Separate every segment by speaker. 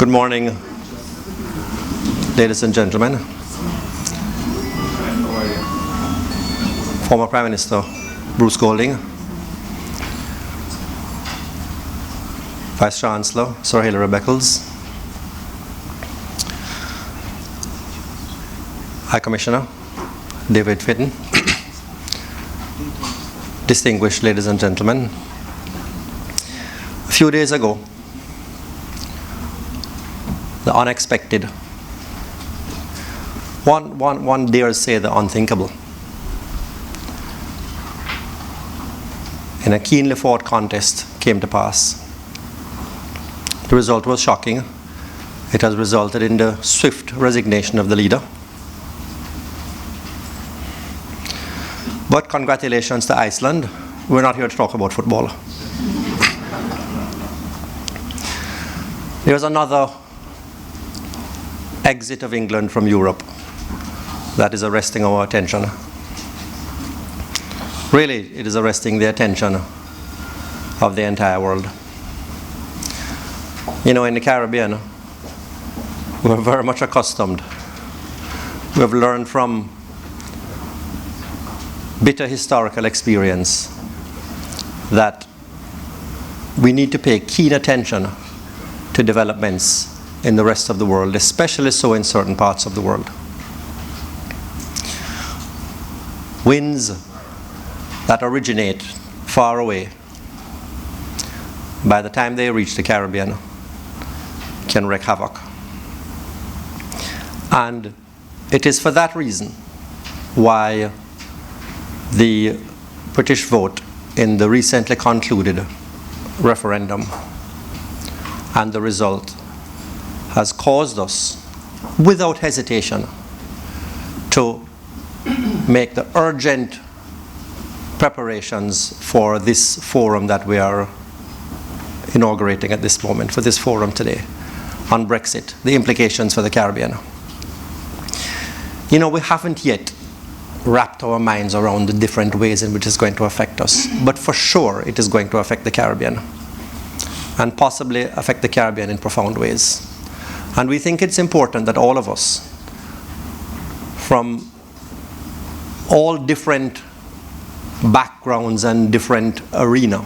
Speaker 1: Good morning, ladies and gentlemen. Former Prime Minister Bruce Golding, Vice-Chancellor Sir Hilary Beckles, High Commissioner David Fitton, distinguished ladies and gentlemen. A few days ago, the unexpected, one dares say the unthinkable, in a keenly fought contest came to pass. The result was shocking. It has resulted in the swift resignation of the leader. But congratulations to Iceland. We're not here to talk about football. There's another exit of England from Europe that is arresting our attention. Really, it is arresting the attention of the entire world. You know, in the Caribbean, we're very much accustomed. We have learned from bitter historical experience that we need to pay keen attention to developments in the rest of the world, especially so in certain parts of the world. Winds that originate far away, by the time they reach the Caribbean, can wreak havoc. And it is for that reason why the British vote in the recently concluded referendum and the result has caused us, without hesitation, to make the urgent preparations for this forum that we are inaugurating at this moment, for this forum today, on Brexit, the implications for the Caribbean. You know, we haven't yet wrapped our minds around the different ways in which it's going to affect us, but for sure it is going to affect the Caribbean, and possibly affect the Caribbean in profound ways. And we think it's important that all of us, from all different backgrounds and different arena,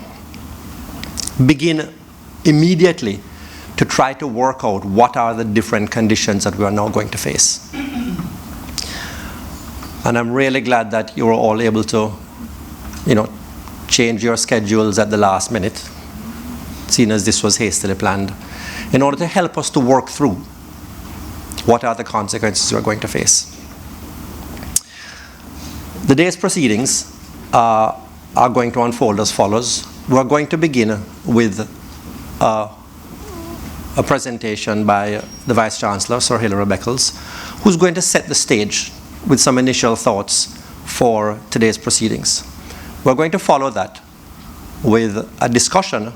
Speaker 1: begin immediately to try to work out what are the different conditions that we are now going to face. And I'm really glad that you were all able to, change your schedules at the last minute, seeing as this was hastily planned, in order to help us to work through what are the consequences we're going to face. The day's proceedings are going to unfold as follows. We're going to begin with a presentation by the Vice-Chancellor, Sir Hilary Beckles, who's going to set the stage with some initial thoughts for today's proceedings. We're going to follow that with a discussion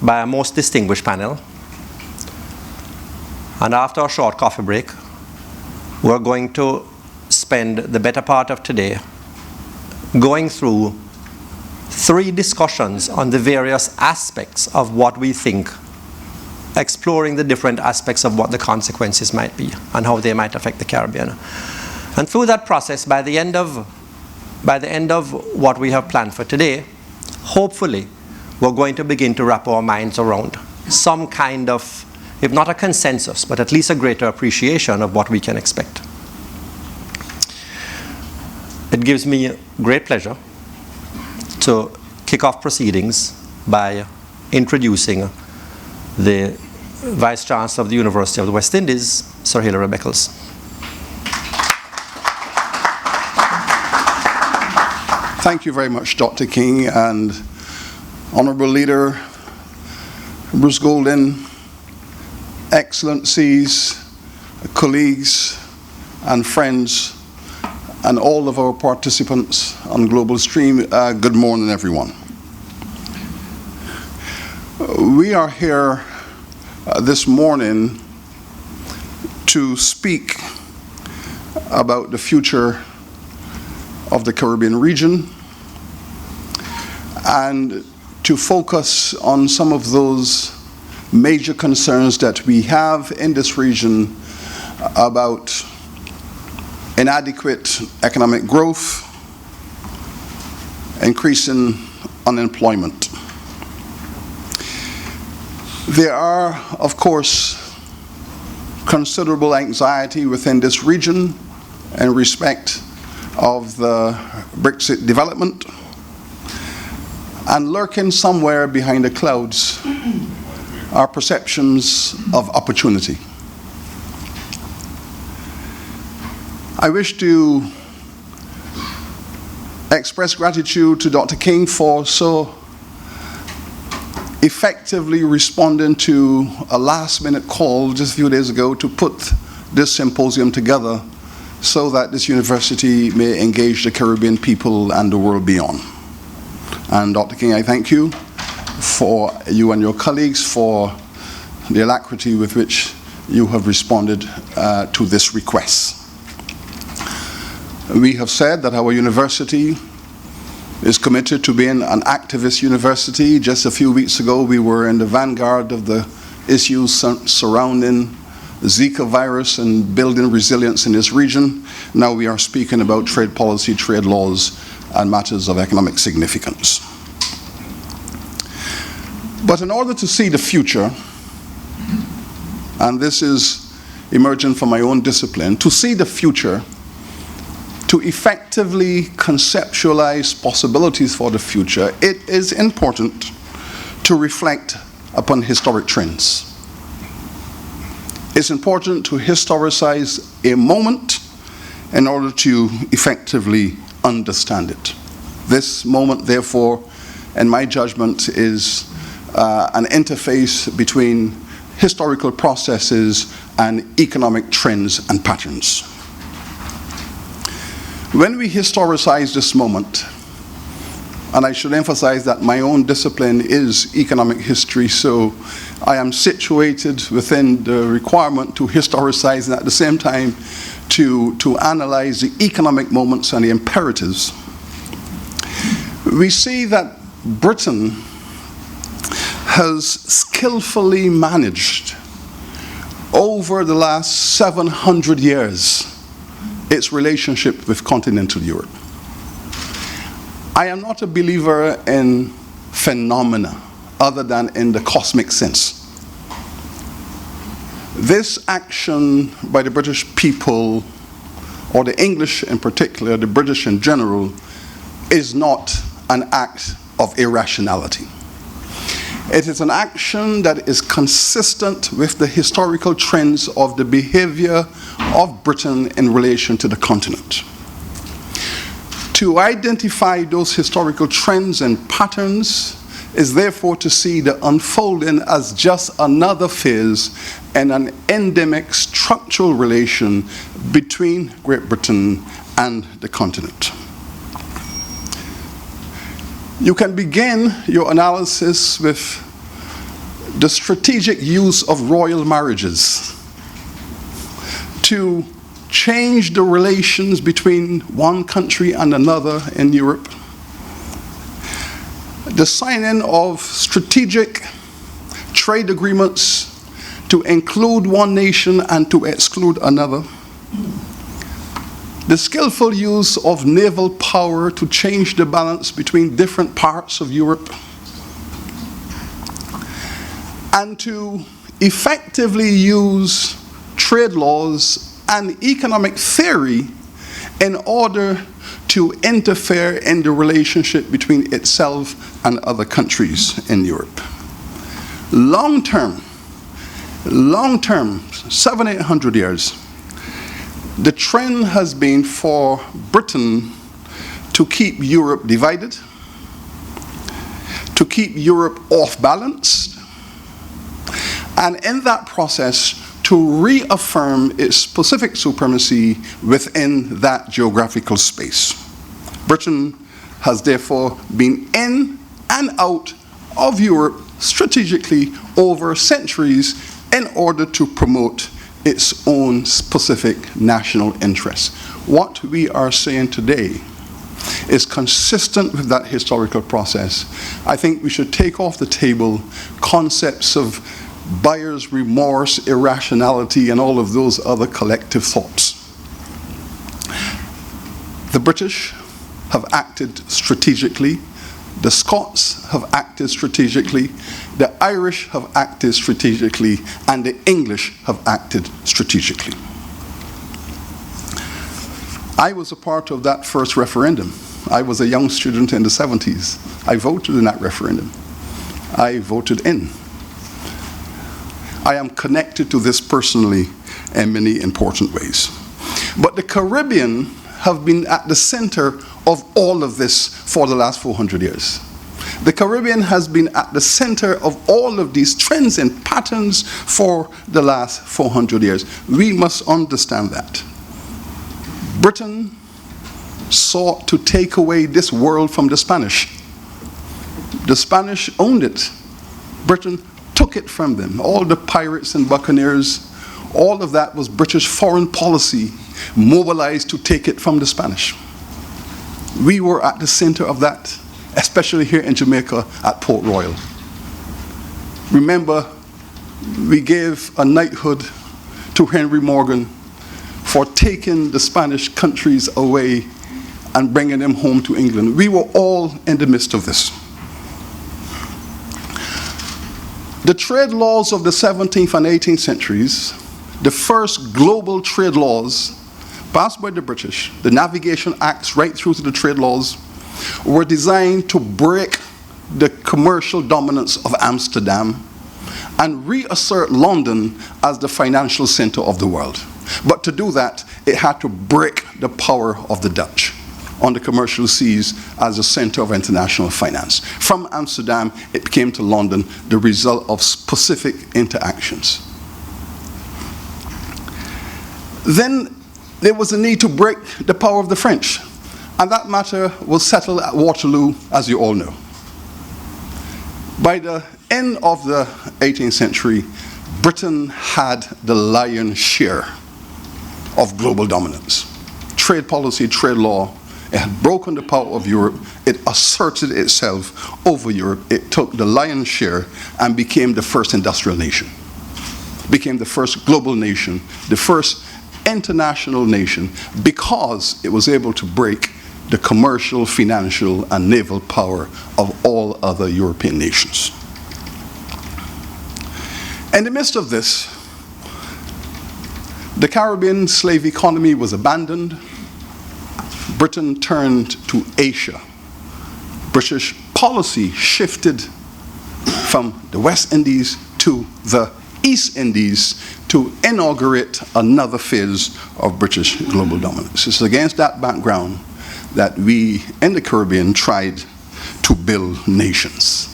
Speaker 1: by a most distinguished panel. And after a short coffee break, we're going to spend the better part of today going through 3 discussions on the various aspects of what we think, exploring the different aspects of what the consequences might be and how they might affect the Caribbean. And through that process, by the end of what we have planned for today, hopefully we're going to begin to wrap our minds around some kind of, if not a consensus, but at least a greater appreciation of what we can expect. It gives me great pleasure to kick off proceedings by introducing the Vice-Chancellor of the University of the West Indies, Sir Hilary Beckles.
Speaker 2: Thank you very much, Dr. King, and Honourable Leader Bruce Golding, Excellencies, colleagues and friends, and all of our participants on Global Stream. Good morning, everyone. We are here this morning to speak about the future of the Caribbean region and to focus on some of those major concerns that we have in this region about inadequate economic growth, increasing unemployment. There are, of course, considerable anxiety within this region in respect of the Brexit development, and lurking somewhere behind the clouds are perceptions of opportunity. I wish to express gratitude to Dr. King for so effectively responding to a last-minute call just a few days ago to put this symposium together so that this university may engage the Caribbean people and the world beyond. And Dr. King, I thank you and your colleagues for the alacrity with which you have responded to this request. We have said that our university is committed to being an activist university. Just a few weeks ago, we were in the vanguard of the issues surrounding the Zika virus and building resilience in this region. Now we are speaking about trade policy, trade laws, and matters of economic significance. But in order to see the future, and this is emerging from my own discipline, to see the future, to effectively conceptualize possibilities for the future, it is important to reflect upon historic trends. It's important to historicize a moment in order to effectively understand it. This moment, therefore, in my judgment, is an interface between historical processes and economic trends and patterns. When we historicize this moment, and I should emphasize that my own discipline is economic history, so I am situated within the requirement to historicize and at the same time to analyze the economic moments and the imperatives. We see that Britain has skillfully managed over the last 700 years its relationship with continental Europe. I am not a believer in phenomena other than in the cosmic sense. This action by the British people, or the English in particular, the British in general, is not an act of irrationality. It is an action that is consistent with the historical trends of the behavior of Britain in relation to the continent. To identify those historical trends and patterns is therefore to see the unfolding as just another phase in an endemic structural relation between Great Britain and the continent. You can begin your analysis with the strategic use of royal marriages to change the relations between one country and another in Europe. The signing of strategic trade agreements to include one nation and to exclude another. The skillful use of naval power to change the balance between different parts of Europe. And to effectively use trade laws and economic theory in order to interfere in the relationship between itself and other countries in Europe. Long term, 700-800 years, the trend has been for Britain to keep Europe divided, to keep Europe off balance, and in that process to reaffirm its specific supremacy within that geographical space. Britain has therefore been in and out of Europe strategically over centuries in order to promote its own specific national interests. What we are saying today is consistent with that historical process. I think we should take off the table concepts of buyer's remorse, irrationality, and all of those other collective thoughts. The British have acted strategically. The Scots have acted strategically. The Irish have acted strategically. And the English have acted strategically. I was a part of that first referendum. I was a young student in the 70s. I voted in that referendum. I voted in. I am connected to this personally in many important ways. But the Caribbean have been at the center of all of this for the last 400 years. The Caribbean has been at the center of all of these trends and patterns for the last 400 years. We must understand that. Britain sought to take away this world from the Spanish. The Spanish owned it. Britain took it from them. All the pirates and buccaneers, all of that was British foreign policy mobilized to take it from the Spanish. We were at the center of that, especially here in Jamaica at Port Royal. Remember, we gave a knighthood to Henry Morgan for taking the Spanish countries away and bringing them home to England. We were all in the midst of this. The trade laws of the 17th and 18th centuries, the first global trade laws passed by the British, the Navigation Acts right through to the trade laws, were designed to break the commercial dominance of Amsterdam and reassert London as the financial center of the world. But to do that, it had to break the power of the Dutch on the commercial seas as a center of international finance. From Amsterdam, it came to London, the result of specific interactions. Then there was a need to break the power of the French, and that matter was settled at Waterloo, as you all know. By the end of the 18th century, Britain had the lion's share of global dominance. Trade policy, trade law, it had broken the power of Europe. It asserted itself over Europe. It took the lion's share and became the first industrial nation, became the first global nation, the first international nation, because it was able to break the commercial, financial, and naval power of all other European nations. In the midst of this, the Caribbean slave economy was abandoned. Britain turned to Asia. British policy shifted from the West Indies to the East Indies to inaugurate another phase of British global dominance. It's against that background that we in the Caribbean tried to build nations.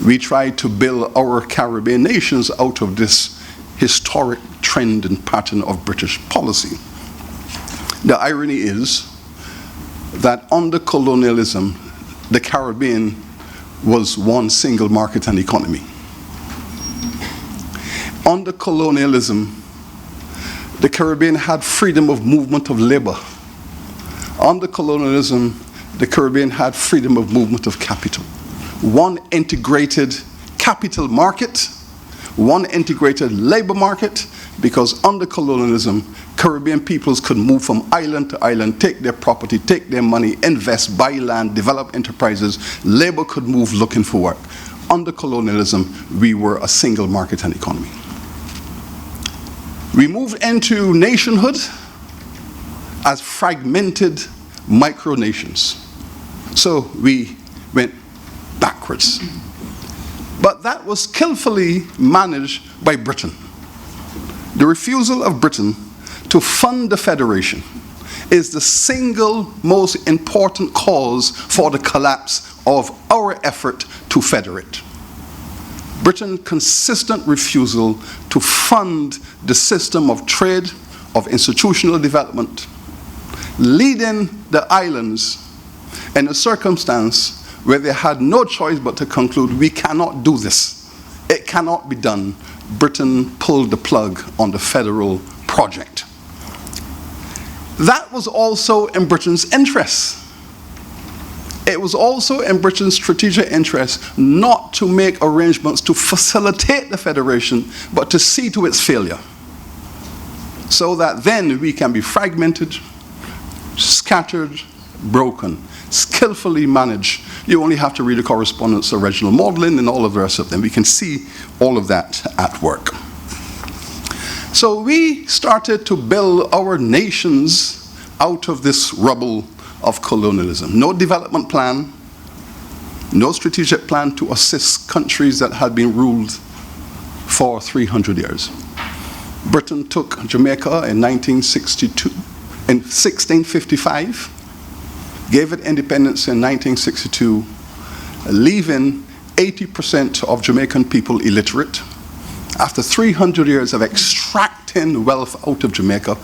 Speaker 2: We tried to build our Caribbean nations out of this historic trend and pattern of British policy. The irony is that under colonialism, the Caribbean was one single market and economy. Under colonialism, the Caribbean had freedom of movement of labor. Under colonialism, the Caribbean had freedom of movement of capital. One integrated capital market, one integrated labor market, because under colonialism, Caribbean peoples could move from island to island, take their property, take their money, invest, buy land, develop enterprises. Labor could move looking for work. Under colonialism, we were a single market and economy. We moved into nationhood as fragmented micronations. So we went backwards. But that was skillfully managed by Britain. The refusal of Britain to fund the Federation is the single most important cause for the collapse of our effort to federate. Britain's consistent refusal to fund the system of trade, of institutional development, leading the islands in a circumstance where they had no choice but to conclude, we cannot do this. It cannot be done. Britain pulled the plug on the federal project. That was also in Britain's interest. It was also in Britain's strategic interest not to make arrangements to facilitate the federation, but to see to its failure, so that then we can be fragmented, scattered, broken, skillfully managed. You only have to read the correspondence of Reginald Maudlin and all of the rest of them. We can see all of that at work. So we started to build our nations out of this rubble of colonialism. No development plan, no strategic plan to assist countries that had been ruled for 300 years. Britain took Jamaica in 1655, gave it independence in 1962, leaving 80% of Jamaican people illiterate. After 300 years of extracting wealth out of Jamaica,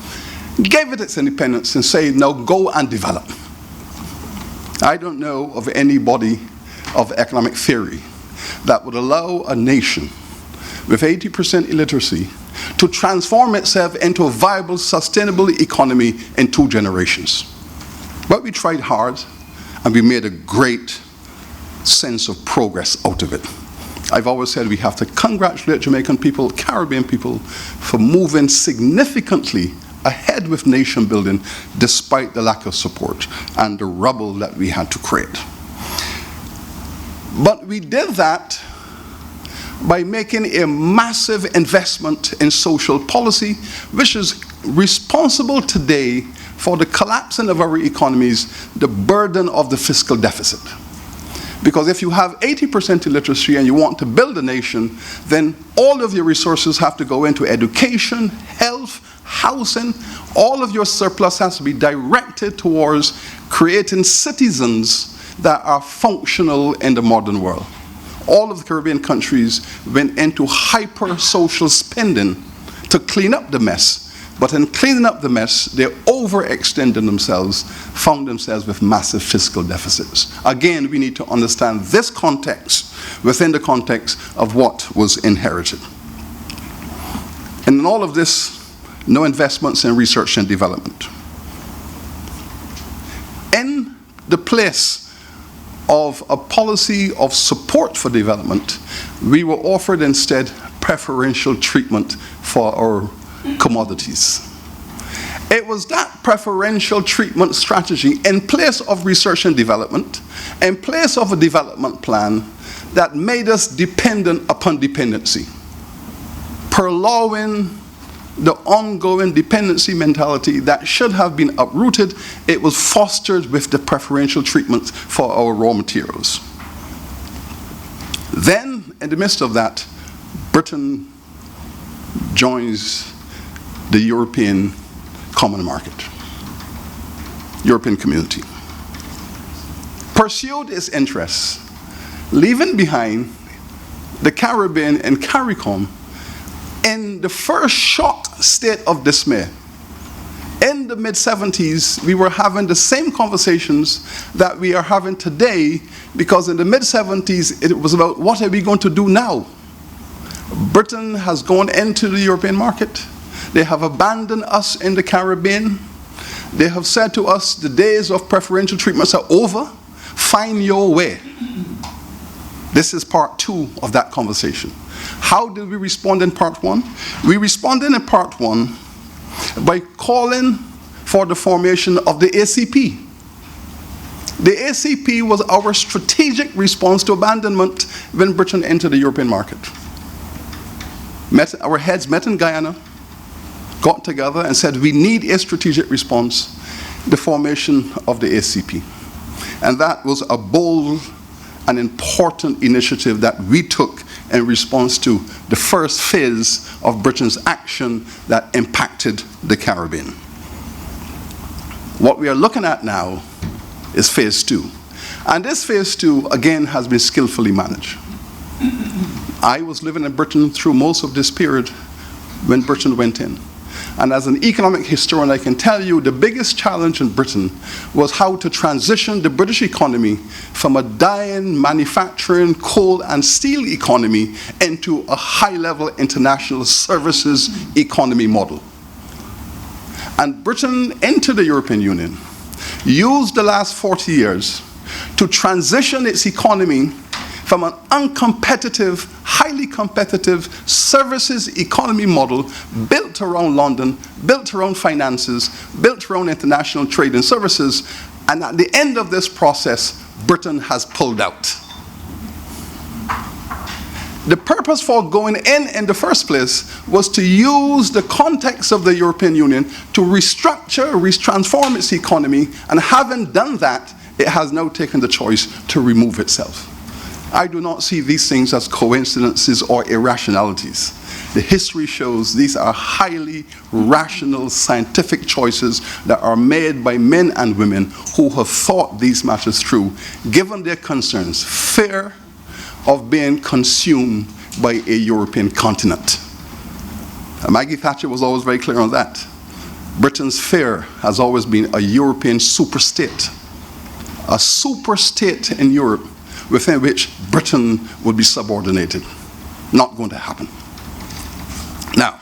Speaker 2: gave it its independence and said, now go and develop. I don't know of any body of economic theory that would allow a nation with 80% illiteracy to transform itself into a viable, sustainable economy in 2 generations. But we tried hard, and we made a great sense of progress out of it. I've always said we have to congratulate Jamaican people, Caribbean people, for moving significantly ahead with nation building despite the lack of support and the rubble that we had to create. But we did that by making a massive investment in social policy, which is responsible today for the collapsing of our economies, the burden of the fiscal deficit. Because if you have 80% illiteracy and you want to build a nation, then all of your resources have to go into education, health, housing. All of your surplus has to be directed towards creating citizens that are functional in the modern world. All of the Caribbean countries went into hyper-social spending to clean up the mess. But in cleaning up the mess, they overextended themselves, found themselves with massive fiscal deficits. Again, we need to understand this context within the context of what was inherited. And in all of this, no investments in research and development. In the place of a policy of support for development, we were offered instead preferential treatment for our commodities. It was that preferential treatment strategy in place of research and development, in place of a development plan, that made us dependent upon dependency, prolonging the ongoing dependency mentality that should have been uprooted. It was fostered with the preferential treatment for our raw materials. Then, in the midst of that, Britain joins the European Common Market, European Community. Pursued its interests, leaving behind the Caribbean and CARICOM in the first shock state of dismay. In the mid-70s, we were having the same conversations that we are having today, because in the mid-70s, it was about what are we going to do now? Britain has gone into the European market. They have abandoned us in the Caribbean. They have said to us, the days of preferential treatments are over. Find your way. This is part 2 of that conversation. How did we respond in part 1? We responded in part 1 by calling for the formation of the ACP. The ACP was our strategic response to abandonment when Britain entered the European market. Our heads met in Guyana, got together and said we need a strategic response, the formation of the ACP. And that was a bold and important initiative that we took in response to the first phase of Britain's action that impacted the Caribbean. What we are looking at now is phase 2. And this phase 2, again, has been skillfully managed. I was living in Britain through most of this period when Britain went in. And as an economic historian, I can tell you the biggest challenge in Britain was how to transition the British economy from a dying manufacturing, coal and steel economy into a high-level international services economy model. And Britain entered the European Union, used the last 40 years to transition its economy from an uncompetitive, highly competitive services economy model built around London, built around finances, built around international trade and services, and at the end of this process, Britain has pulled out. The purpose for going in the first place was to use the context of the European Union to restructure, transform its economy, and having done that, it has now taken the choice to remove itself. I do not see these things as coincidences or irrationalities. The history shows these are highly rational, scientific choices that are made by men and women who have thought these matters through, given their concerns, fear of being consumed by a European continent. And Maggie Thatcher was always very clear on that. Britain's fear has always been a European superstate. A superstate in Europe within which Britain would be subordinated. Not going to happen. Now,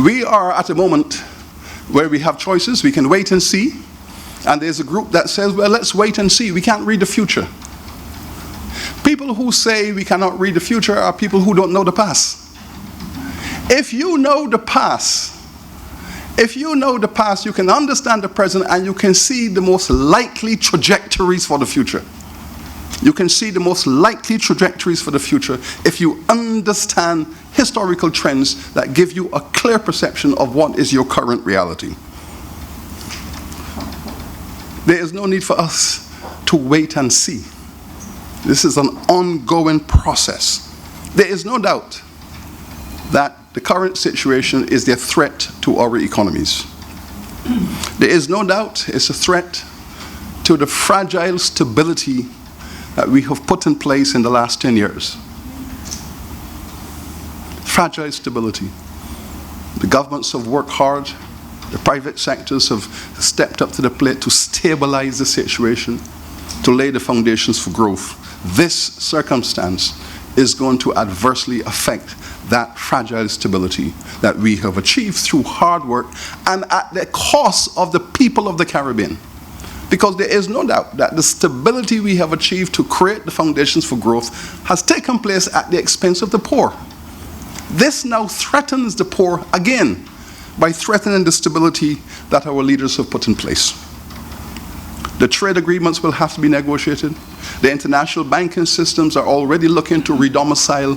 Speaker 2: we are at a moment where we have choices. We can wait and see. And there's a group that says, well, let's wait and see. We can't read the future. People who say we cannot read the future are people who don't know the past. If you know the past, you can understand the present and you can see the most likely trajectories for the future. You can see the most likely trajectories for the future if you understand historical trends that give you a clear perception of what is your current reality. There is no need for us to wait and see. This is an ongoing process. There is no doubt that the current situation is a threat to our economies. There is no doubt it's a threat to the fragile stability that we have put in place in the last 10 years. Fragile stability. The governments have worked hard. The private sectors have stepped up to the plate to stabilize the situation, to lay the foundations for growth. This circumstance is going to adversely affect that fragile stability that we have achieved through hard work and at the cost of the people of the Caribbean. Because there is no doubt that the stability we have achieved to create the foundations for growth has taken place at the expense of the poor. This now threatens the poor again by threatening the stability that our leaders have put in place. The trade agreements will have to be negotiated. The international banking systems are already looking to redomicile.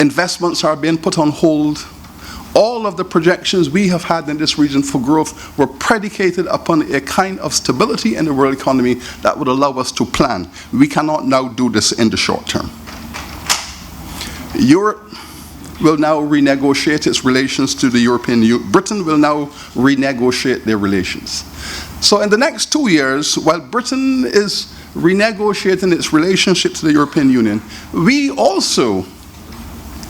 Speaker 2: Investments are being put on hold. All of the projections we have had in this region for growth were predicated upon a kind of stability in the world economy that would allow us to plan. We cannot now do this in the short term. Europe will now renegotiate its relations to the European Union. Britain will now renegotiate their relations. So in the next 2 years, while Britain is renegotiating its relationship to the European Union, we also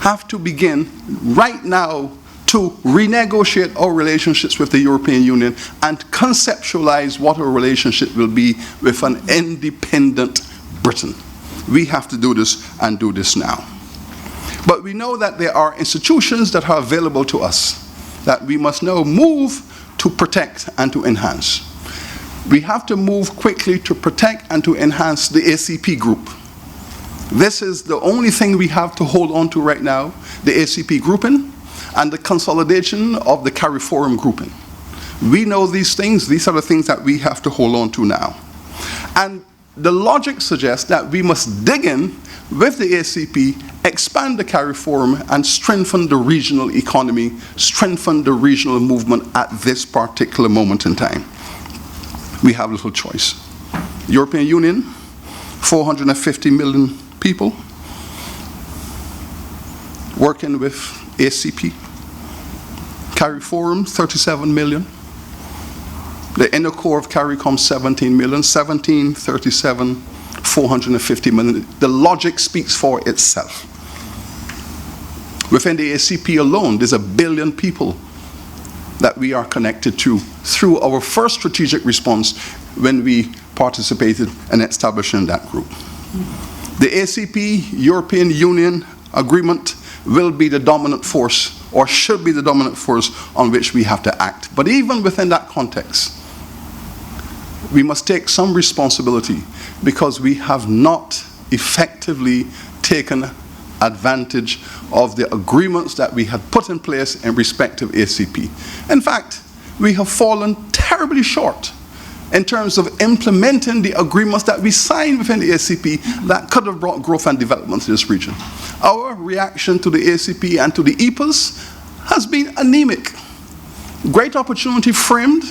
Speaker 2: have to begin right now to renegotiate our relationships with the European Union and conceptualize what our relationship will be with an independent Britain. We have to do this and do this now. But we know that there are institutions that are available to us that we must now move to protect and to enhance. We have to move quickly to protect and to enhance the ACP group. This is the only thing we have to hold on to right now, the ACP grouping and the consolidation of the CARIFORUM grouping. We know these things. These are the things that we have to hold on to now. And the logic suggests that we must dig in with the ACP, expand the CARIFORUM, and strengthen the regional economy, strengthen the regional movement at this particular moment in time. We have little choice. European Union, 450 million people working with ACP. CARIFORUM, 37 million. The inner core of CARICOM, 17 million. 17, 37, 450 million. The logic speaks for itself. Within the ACP alone, there's 1 billion people that we are connected to through our first strategic response when we participated in establishing that group. The ACP European Union agreement will be the dominant force, or should be the dominant force on which we have to act. But even within that context, we must take some responsibility because we have not effectively taken advantage of the agreements that we had put in place in respect of ACP. In fact, we have fallen terribly short in terms of implementing the agreements that we signed within the ACP that could have brought growth and development to this region. Our reaction to the ACP and to the EPAs has been anemic. Great opportunity framed,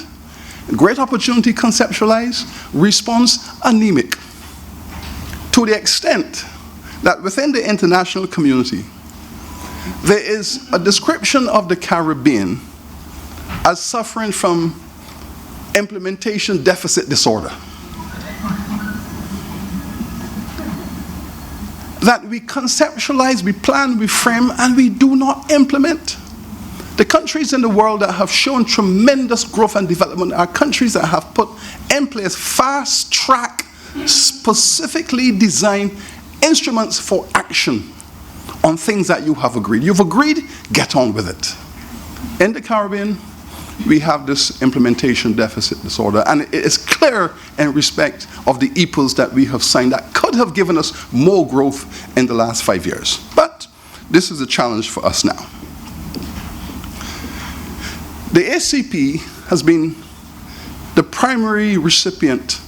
Speaker 2: great opportunity conceptualized, response anemic. To the extent that within the international community, there is a description of the Caribbean as suffering from implementation deficit disorder. That we conceptualize, we plan, we frame, and we do not implement. The countries in the world that have shown tremendous growth and development are countries that have put in place fast-track, specifically designed instruments for action on things that you have agreed. You've agreed, get on with it. In the Caribbean, we have this implementation deficit disorder, and it is clear in respect of the EPAs that we have signed that could have given us more growth in the last 5 years. But this is a challenge for us now. The ACP has been the primary recipient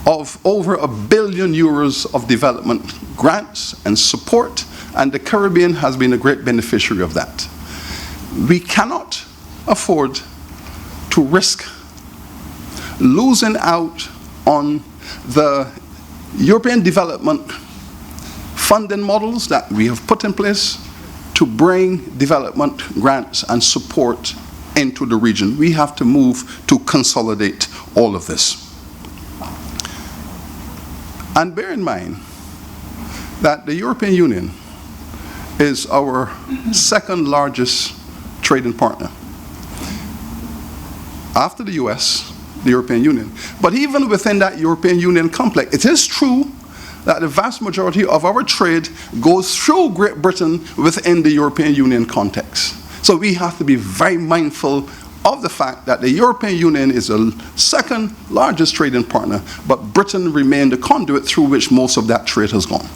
Speaker 2: of over €1 billion of development grants and support, and the Caribbean has been a great beneficiary of that. We cannot afford to risk losing out on the European development funding models that we have put in place to bring development grants and support into the region. We have to move to consolidate all of this. And bear in mind that the European Union is our second largest trading partner, after the US, the European Union. But even within that European Union complex, it is true that the vast majority of our trade goes through Great Britain within the European Union context. So we have to be very mindful of the fact that the European Union is the second largest trading partner, but Britain remained the conduit through which most of that trade has gone.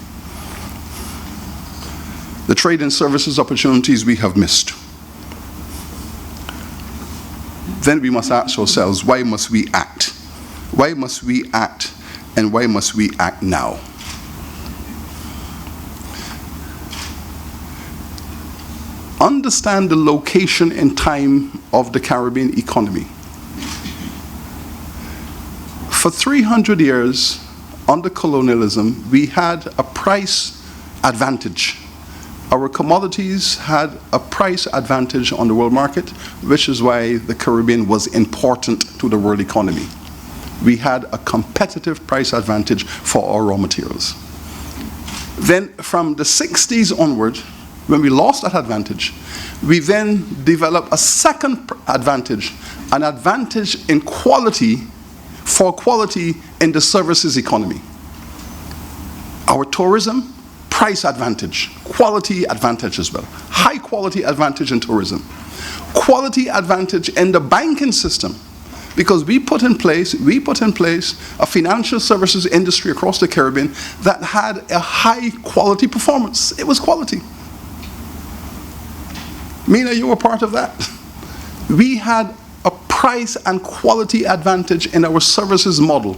Speaker 2: The trade and services opportunities we have missed. Then we must ask ourselves, why must we act? Why must we act, and why must we act now? Understand the location and time of the Caribbean economy. For 300 years, under colonialism, we had a price advantage. Our commodities had a price advantage on the world market, which is why the Caribbean was important to the world economy. We had a competitive price advantage for our raw materials. Then from the 60s onward, when we lost that advantage, we then developed a second advantage, an advantage in quality, for quality in the services economy. Our tourism, price advantage, quality advantage as well. High quality advantage in tourism. Quality advantage in the banking system, because we put in place a financial services industry across the Caribbean that had a high quality performance. It was quality. Mina, you were part of that. We had a price and quality advantage in our services model.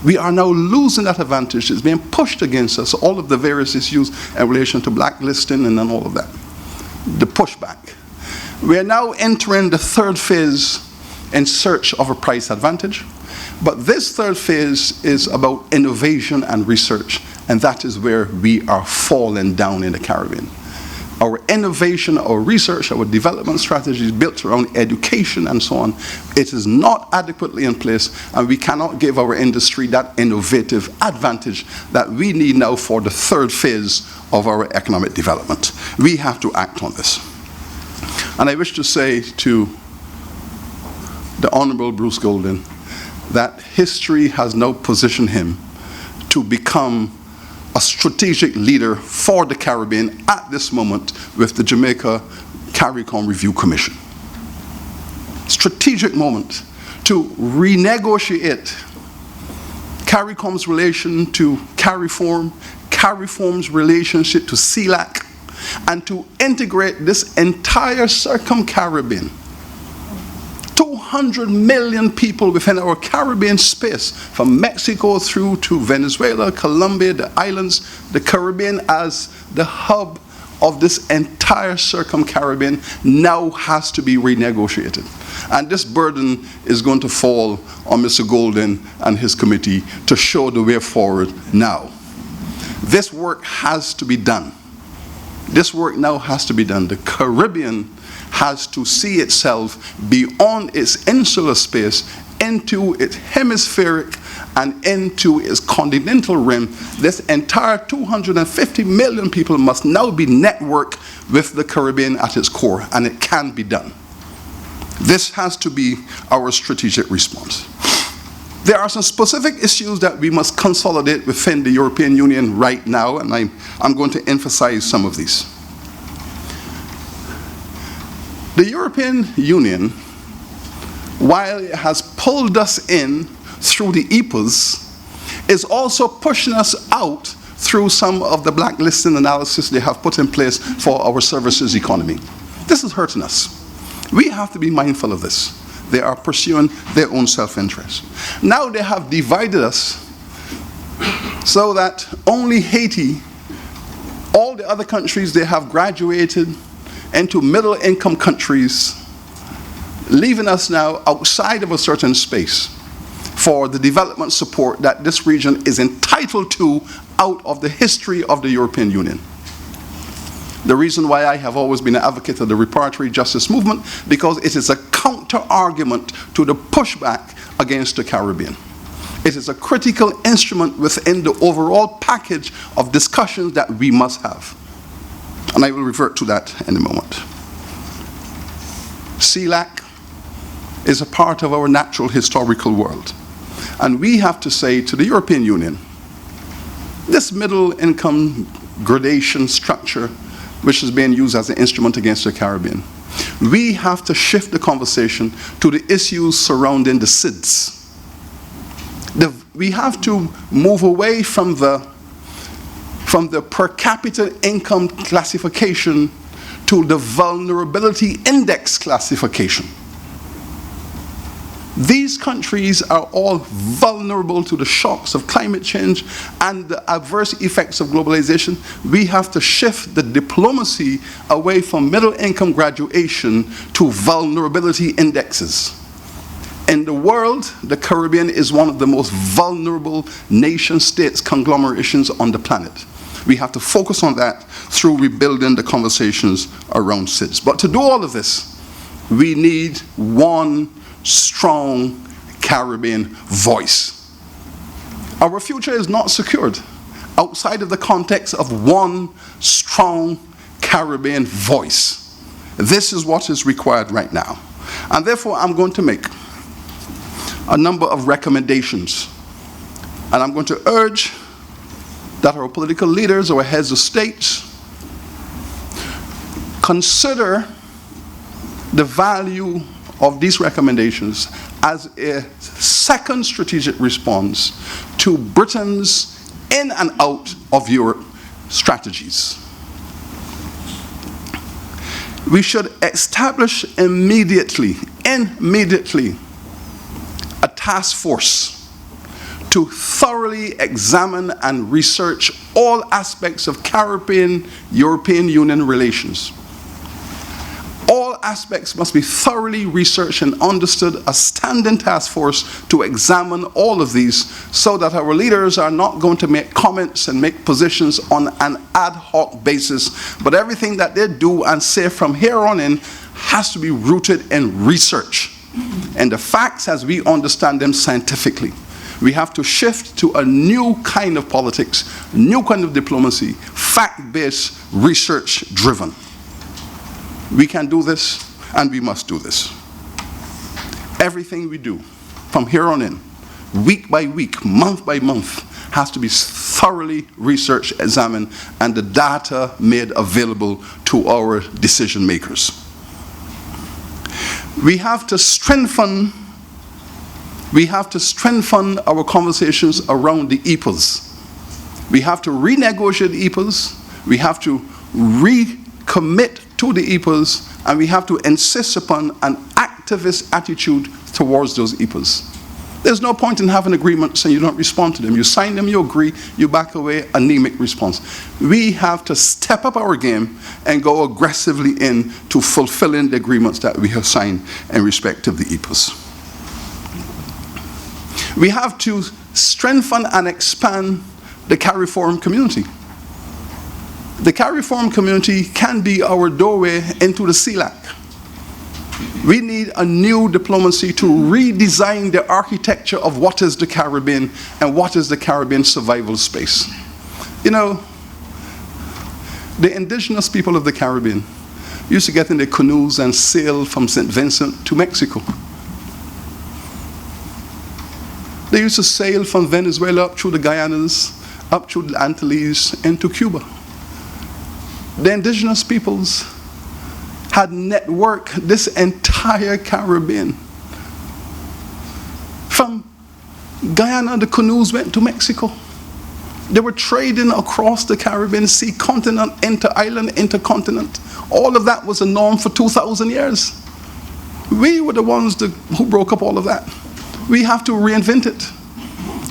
Speaker 2: We are now losing that advantage. It's being pushed against us, all of the various issues in relation to blacklisting and then all of that. The pushback. We are now entering the third phase in search of a price advantage. But this third phase is about innovation and research, and that is where we are falling down in the Caribbean. Our innovation, our research, our development strategies built around education and so on, it is not adequately in place, and we cannot give our industry that innovative advantage that we need now for the third phase of our economic development. We have to act on this. And I wish to say to the Honorable Bruce Golding that history has now positioned him to become a strategic leader for the Caribbean at this moment with the Jamaica CARICOM Review Commission. Strategic moment to renegotiate CARICOM's relation to CARIFORM, CARIFORM's relationship to CELAC, and to integrate this entire Circum-Caribbean. 200 million people within our Caribbean space, from Mexico through to Venezuela, Colombia, the islands, the Caribbean as the hub of this entire Circum-Caribbean now has to be renegotiated. And this burden is going to fall on Mr. Golden and his committee to show the way forward now. This work has to be done. This work now has to be done. The Caribbean has to see itself beyond its insular space into its hemispheric and into its continental rim. This entire 250 million people must now be networked with the Caribbean at its core, and it can be done. This has to be our strategic response. There are some specific issues that we must consolidate within the European Union right now, and I'm going to emphasize some of these. The European Union, while it has pulled us in through the EPAs, is also pushing us out through some of the blacklisting analysis they have put in place for our services economy. This is hurting us. We have to be mindful of this. They are pursuing their own self-interest. Now they have divided us so that only Haiti, all the other countries, they have graduated into middle-income countries, leaving us now outside of a certain space for the development support that this region is entitled to out of the history of the European Union. The reason why I have always been an advocate of the reparatory justice movement, because it is a counter-argument to the pushback against the Caribbean. It is a critical instrument within the overall package of discussions that we must have. And I will revert to that in a moment. CELAC is a part of our natural historical world. And we have to say to the European Union, this middle income gradation structure, which is being used as an instrument against the Caribbean, we have to shift the conversation to the issues surrounding the SIDS. We have to move away from the per capita income classification to the vulnerability index classification. These countries are all vulnerable to the shocks of climate change and the adverse effects of globalization. We have to shift the diplomacy away from middle income graduation to vulnerability indexes. In the world, the Caribbean is one of the most vulnerable nation states conglomerations on the planet. We have to focus on that through rebuilding the conversations around SIDS. But to do all of this, we need one strong Caribbean voice. Our future is not secured outside of the context of one strong Caribbean voice. This is what is required right now. And therefore, I'm going to make a number of recommendations. And I'm going to urge that our political leaders, our heads of states, consider the value of these recommendations as a second strategic response to Britain's in and out of Europe strategies. We should establish immediately, a task force to thoroughly examine and research all aspects of Caribbean-European Union relations. All aspects must be thoroughly researched and understood. A standing task force to examine all of these so that our leaders are not going to make comments and make positions on an ad hoc basis, but everything that they do and say from here on in has to be rooted in research and the facts as we understand them scientifically. We have to shift to a new kind of politics, a new kind of diplomacy, fact-based, research-driven. We can do this, and we must do this. Everything we do from here on in, week by week, month by month, has to be thoroughly researched, examined, and the data made available to our decision makers. We have to strengthen We have to strengthen our conversations around the EPAs. We have to renegotiate the EPAs. We have to recommit to the EPAs, and we have to insist upon an activist attitude towards those EPAs. There's no point in having agreements and you don't respond to them. You sign them, you agree, you back away, anemic response. We have to step up our game and go aggressively in to fulfilling the agreements that we have signed in respect of the EPAs. We have to strengthen and expand the CARIFORUM community. The CARIFORUM community can be our doorway into the CELAC. We need a new diplomacy to redesign the architecture of what is the Caribbean and what is the Caribbean survival space. You know, the indigenous people of the Caribbean used to get in their canoes and sail from St. Vincent to Mexico. They used to sail from Venezuela up through the Guyanas, up through the Antilles, into Cuba. The indigenous peoples had networked this entire Caribbean. From Guyana, the canoes went to Mexico. They were trading across the Caribbean Sea, continent, inter-island, intercontinent. All of that was a norm for 2,000 years. We were the ones who broke up all of that. We have to reinvent it.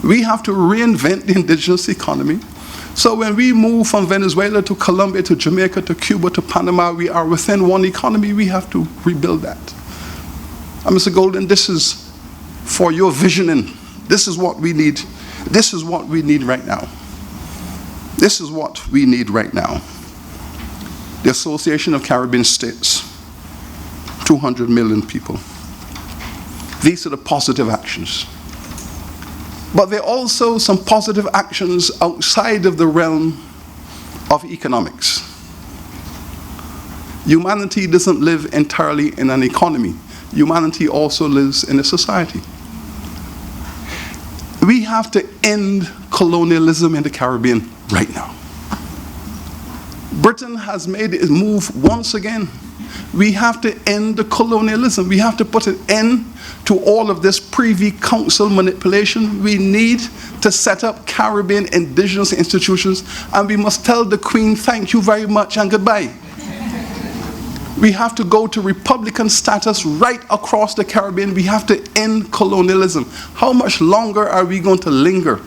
Speaker 2: We have to reinvent the indigenous economy. So when we move from Venezuela to Colombia to Jamaica to Cuba to Panama, we are within one economy. We have to rebuild that. And Mr. Golden, this is for your visioning. This is what we need. This is what we need right now. This is what we need right now. The Association of Caribbean States, 200 million people. These are the positive actions. But there are also some positive actions outside of the realm of economics. Humanity doesn't live entirely in an economy. Humanity also lives in a society. We have to end colonialism in the Caribbean right now. Britain has made its move once again. We have to end the colonialism. We have to put an end to all of this Privy Council manipulation. We need to set up Caribbean indigenous institutions, and we must tell the Queen, thank you very much and goodbye. We have to go to Republican status right across the Caribbean. We have to end colonialism. How much longer are we going to linger?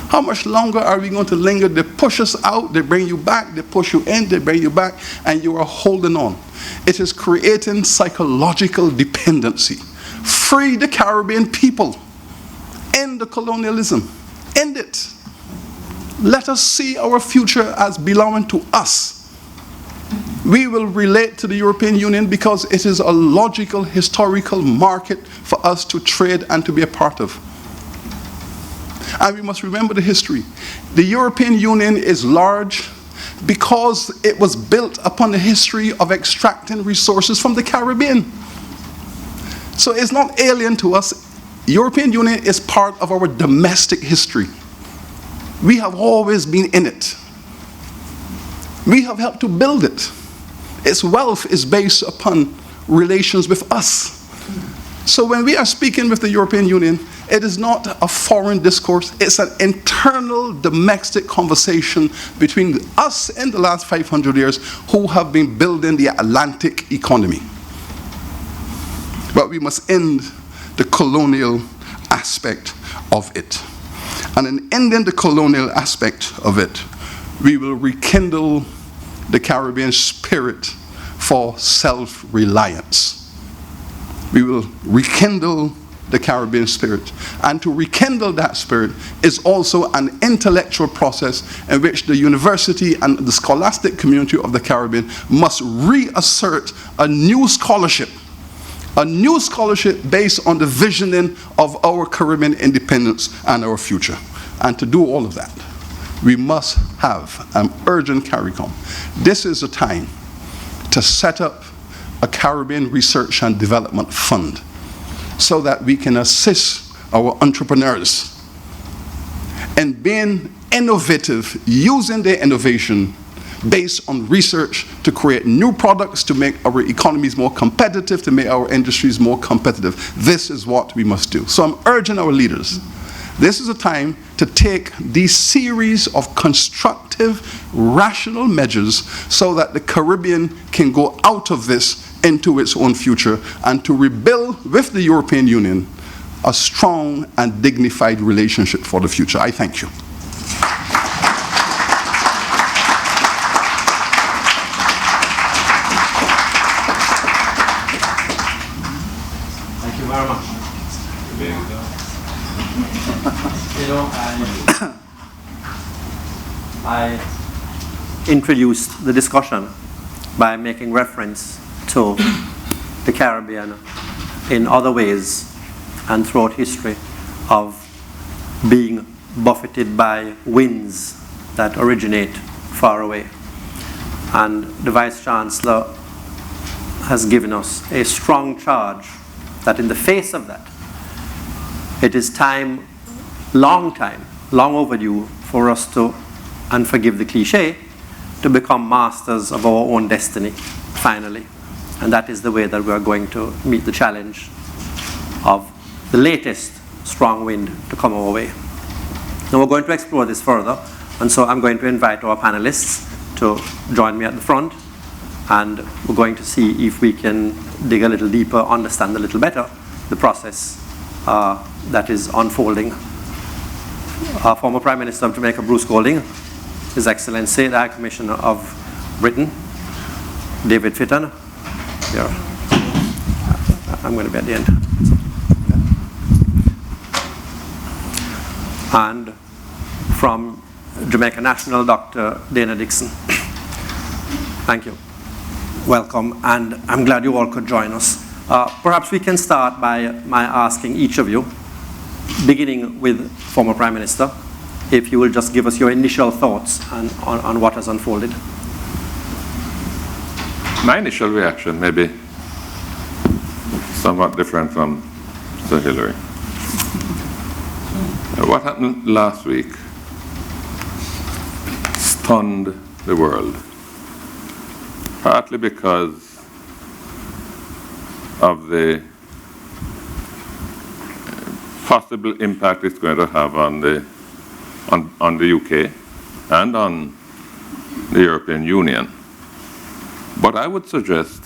Speaker 2: How much longer are we going to linger? They push us out, they bring you back, they push you in, they bring you back, and you are holding on. It is creating psychological dependency. Free the Caribbean people. End the colonialism. End it. Let us see our future as belonging to us. We will relate to the European Union because it is a logical, historical market for us to trade and to be a part of. And we must remember the history. The European Union is large because it was built upon the history of extracting resources from the Caribbean. So it's not alien to us. European Union is part of our domestic history. We have always been in it. We have helped to build it. Its wealth is based upon relations with us. So when we are speaking with the European Union, it is not a foreign discourse, it's an internal domestic conversation between us in the last 500 years who have been building the Atlantic economy. But we must end the colonial aspect of it. And in ending the colonial aspect of it, we will rekindle the Caribbean spirit for self-reliance. We will rekindle the Caribbean spirit. And to rekindle that spirit is also an intellectual process in which the university and the scholastic community of the Caribbean must reassert a new scholarship based on the visioning of our Caribbean independence and our future. And to do all of that, we must have an urgent CARICOM. This is the time to set up a Caribbean Research and Development Fund so that we can assist our entrepreneurs in being innovative, using their innovation based on research to create new products, to make our economies more competitive, to make our industries more competitive. This is what we must do. So I'm urging our leaders, this is a time to take these series of constructive, rational measures so that the Caribbean can go out of this into its own future and to rebuild with the European Union a strong and dignified relationship for the future. I thank you.
Speaker 1: Thank you very much. You know, I introduced the discussion by making reference to the Caribbean in other ways and throughout history of being buffeted by winds that originate far away. And the Vice-Chancellor has given us a strong charge that in the face of that, it is time, long overdue for us to, and forgive the cliche, to become masters of our own destiny, finally. And that is the way that we are going to meet the challenge of the latest strong wind to come our way. Now we're going to explore this further, and so I'm going to invite our panelists to join me at the front, and we're going to see if we can dig a little deeper, understand a little better the process that is unfolding. Our former Prime Minister of Jamaica, Bruce Golding, His Excellency, the High Commissioner of Britain, David Fitton, here. I'm going to be at the end. And from Jamaica National, Dr. Dana Dixon. Thank you. Welcome, and I'm glad you all could join us. Perhaps we can start by asking each of you, beginning with former Prime Minister, if you will just give us your initial thoughts on what has unfolded.
Speaker 3: My initial reaction may be somewhat different from Sir Hillary. What happened last week stunned the world, partly because of the possible impact it's going to have on the UK and on the European Union. But I would suggest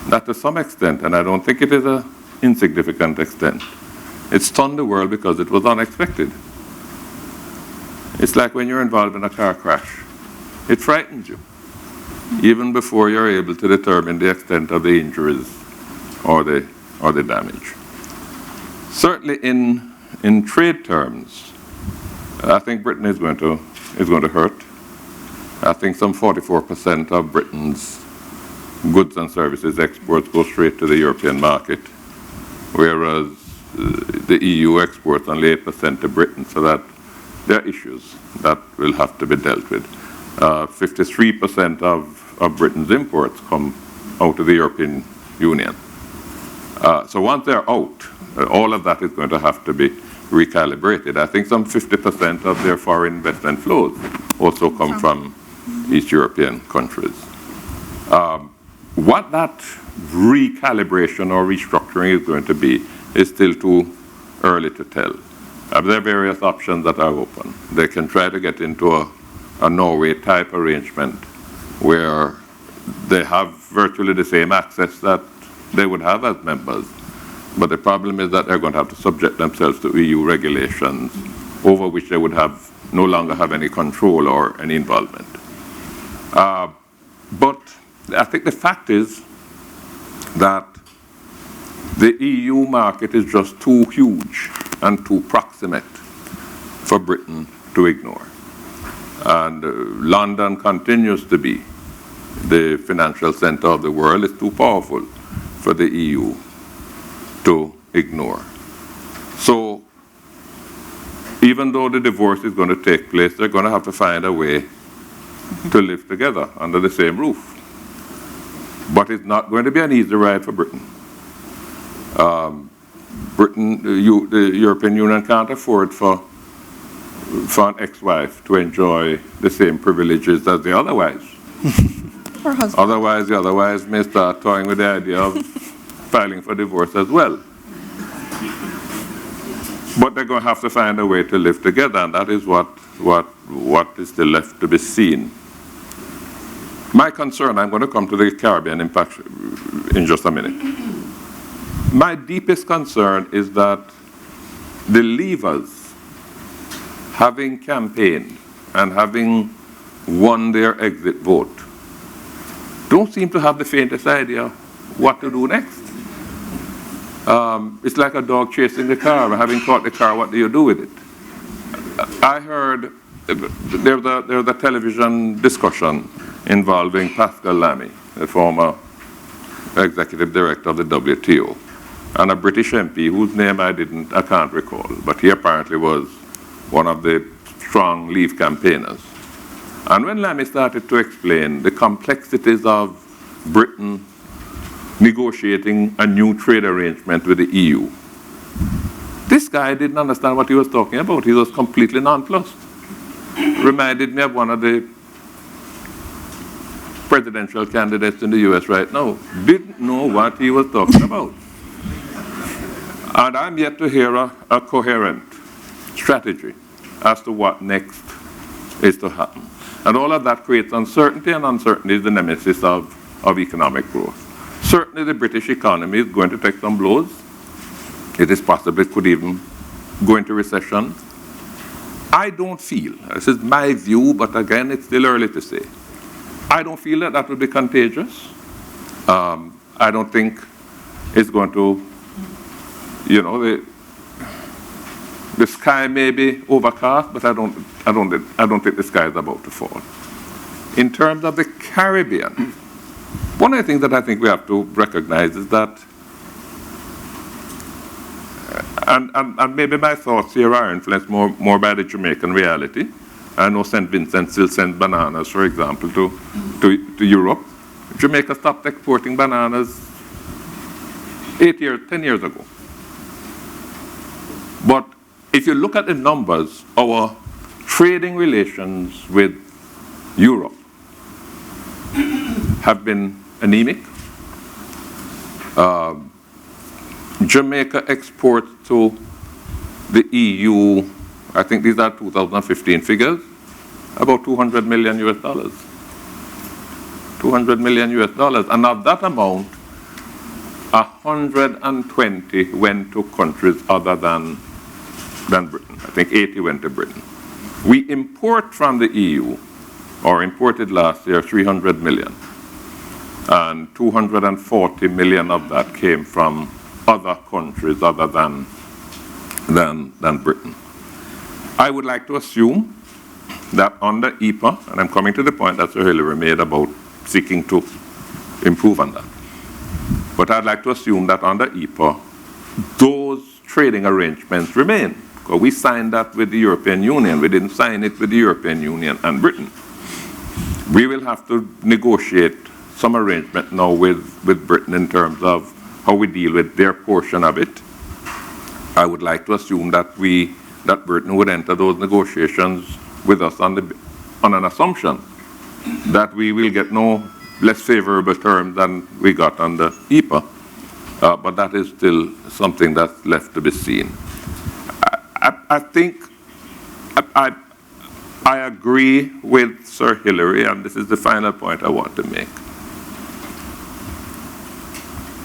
Speaker 3: that to some extent, and I don't think it is an insignificant extent, it stunned the world because it was unexpected. It's like when you're involved in a car crash. It frightens you, even before you're able to determine the extent of the injuries or the damage. Certainly in trade terms, I think Britain is going to hurt. I think some 44% of Britain's goods and services exports go straight to the European market, whereas the EU exports only 8% to Britain, so that there are issues that will have to be dealt with. 53% of Britain's imports come out of the European Union. So once they're out, all of that is going to have to be recalibrated. I think some 50% of their foreign investment flows also come from East European countries. What that recalibration or restructuring is going to be is still too early to tell. There are various options that are open. They can try to get into a Norway-type arrangement where they have virtually the same access that they would have as members. But the problem is that they're going to have to subject themselves to EU regulations over which they would no longer have any control or any involvement. But I think the fact is that the EU market is just too huge and too proximate for Britain to ignore. And London continues to be the financial center of the world. It's too powerful for the EU to ignore. So even though the divorce is going to take place, they're going to have to find a way to live together under the same roof. But it's not going to be an easy ride for Britain. The European Union can't afford for for an ex-wife to enjoy the same privileges as the other wives.
Speaker 4: Or husband.
Speaker 3: Otherwise, the other wives may start toying with the idea of filing for divorce as well. But they're going to have to find a way to live together, and that is what is still left to be seen. My concern, I'm going to come to the Caribbean impact in just a minute. My deepest concern is that the Leavers, having campaigned and having won their exit vote, don't seem to have the faintest idea what to do next. It's like a dog chasing the car. Having caught the car, what do you do with it? I heard there's a television discussion involving Pascal Lamy, the former executive director of the WTO, and a British MP whose name I can't recall, but he apparently was one of the strong Leave campaigners. And when Lamy started to explain the complexities of Britain negotiating a new trade arrangement with the EU, this guy didn't understand what he was talking about. He was completely nonplussed. Reminded me of one of the presidential candidates in the US right now. Didn't know what he was talking about. And I'm yet to hear a coherent strategy as to what next is to happen. And all of that creates uncertainty, and uncertainty is the nemesis of economic growth. Certainly the British economy is going to take some blows. It is possible it could even go into recession. I don't feel, this is my view, but again, it's still early to say, I don't feel that that would be contagious. I don't think it's going to, the sky may be overcast, but I don't think the sky is about to fall. In terms of the Caribbean, one of the things that I think we have to recognize is that, and maybe my thoughts here are influenced more by the Jamaican reality. I know St. Vincent still sends bananas, for example, to Europe. Jamaica stopped exporting bananas 10 years ago. But if you look at the numbers, our trading relations with Europe have been anemic. Jamaica exports to the EU, I think these are 2015 figures, about $200 million. $200 million. And of that amount, 120 went to countries other than Britain. I think 80 went to Britain. We import from the EU, or imported last year, 300 million. And 240 million of that came from other countries other than Britain. I would like to assume that under EPA, and I'm coming to the point that Sir Hilary made about seeking to improve on that, but I'd like to assume that under EPA, those trading arrangements remain. Because we signed that with the European Union. We didn't sign it with the European Union and Britain. We will have to negotiate some arrangement now with Britain in terms of how we deal with their portion of it. I would like to assume that Britain would enter those negotiations with us on an assumption that we will get no less favorable terms than we got under EPA. But that is still something that's left to be seen. I think I agree with Sir Hilary, and this is the final point I want to make.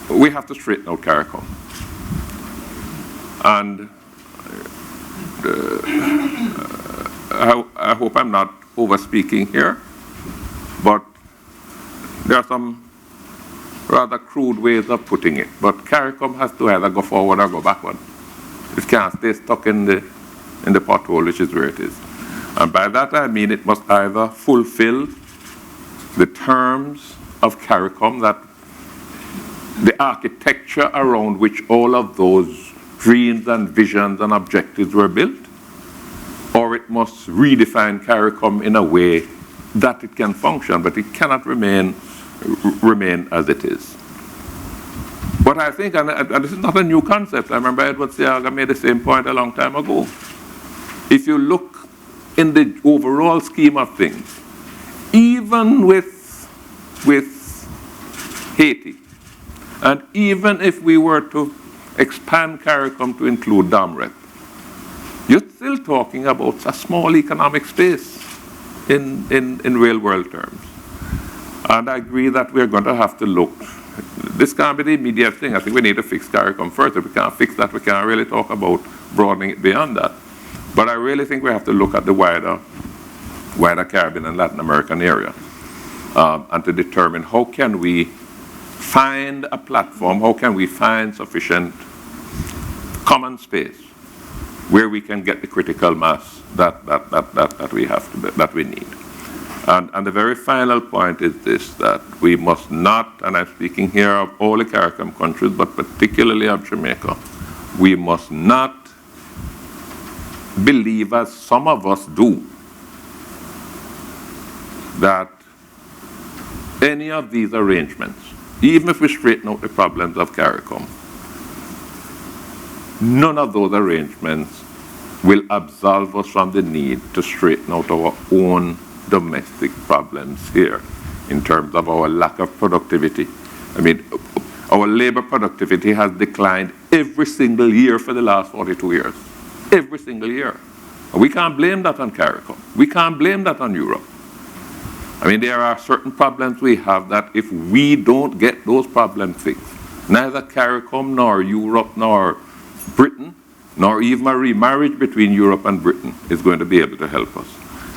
Speaker 3: We have to straighten out CARICOM. And I hope I'm not over-speaking here, but there are some rather crude ways of putting it. But CARICOM has to either go forward or go backward. It can't stay stuck in the pothole, which is where it is. And by that I mean it must either fulfill the terms of CARICOM, that the architecture around which all of those dreams and visions and objectives were built, or it must redefine CARICOM in a way that it can function, but it cannot remain as it is. But I think, and this is not a new concept, I remember Edward Seaga made the same point a long time ago. If you look in the overall scheme of things, even with Haiti, and even if we were to expand CARICOM to include DOMREP, you're still talking about a small economic space in real world terms. And I agree that we're going to have to look. This can't be the immediate thing. I think we need to fix CARICOM first. If we can't fix that, we can't really talk about broadening it beyond that. But I really think we have to look at the wider Caribbean and Latin American area and to determine how can we find a platform, how can we find sufficient common space where we can get the critical mass that we need. And the very final point is this, that we must not, and I'm speaking here of all the CARICOM countries, but particularly of Jamaica, we must not believe, as some of us do, that any of these arrangements, even if we straighten out the problems of CARICOM, none of those arrangements will absolve us from the need to straighten out our own domestic problems here in terms of our lack of productivity. I mean, our labor productivity has declined every single year for the last 42 years. Every single year. And we can't blame that on CARICOM. We can't blame that on Europe. I mean, there are certain problems we have that if we don't get those problems fixed, neither CARICOM nor Europe nor Britain, nor even a remarriage between Europe and Britain is going to be able to help us.